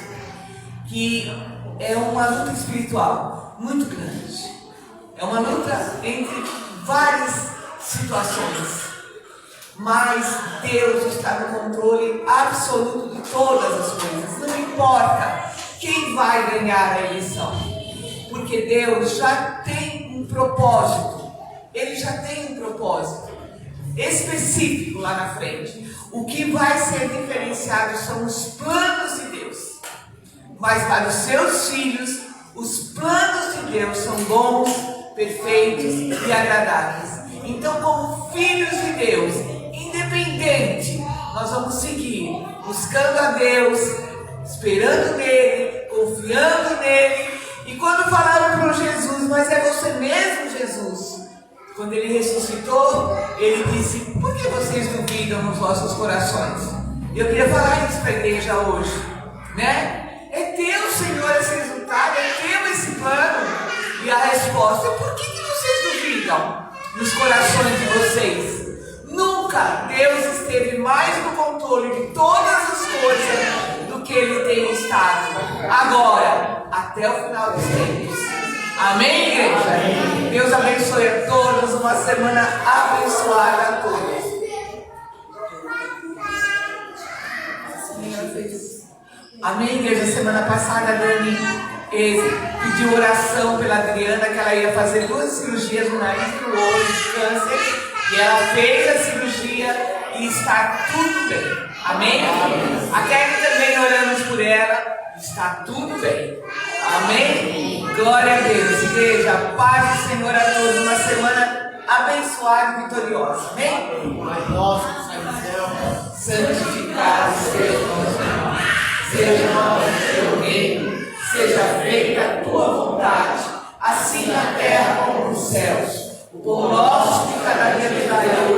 que é uma luta espiritual muito grande. É uma luta entre várias situações. Mas Deus está no controle absoluto de todas as coisas. Não importa quem vai ganhar a eleição. Porque Deus já tem um propósito. Ele já tem um propósito específico lá na frente. O que vai ser diferenciado são os planos de Deus. Mas para os seus filhos, os planos de Deus são bons, perfeitos e agradáveis. Então, como filhos de Deus, independente, nós vamos seguir buscando a Deus, esperando nele, confiando confiando nele. E quando falaram para Jesus, mas é você mesmo, Jesus? Quando ele ressuscitou, ele disse, por que vocês duvidam nos vossos corações? Eu queria falar isso para a igreja hoje, né? É teu, Senhor, esse resultado, é teu esse plano. E a resposta é, por que vocês duvidam nos corações de vocês? Nunca Deus esteve mais no controle de todas as coisas do que Ele tem estado. Agora, até o final dos tempos. Amém, igreja? Amém. Deus abençoe a todos. Uma semana abençoada a todos. Amém, igreja? Semana passada a Dani pediu oração pela Adriana, que ela ia fazer 2 cirurgias no nariz e no olho de câncer. E ela fez a cirurgia e está tudo bem. Amém? A Kelly também oramos por ela. Está tudo bem. Amém? Glória a Deus. Igreja, paz do Senhor a todos. Uma semana abençoada e vitoriosa. Amém? Nosso que sai do céu, Santificado seja o nosso nome. Seja o teu reino. Seja feita a tua vontade, assim na terra como nos céus. O pão nosso de cada dia nos dai hoje.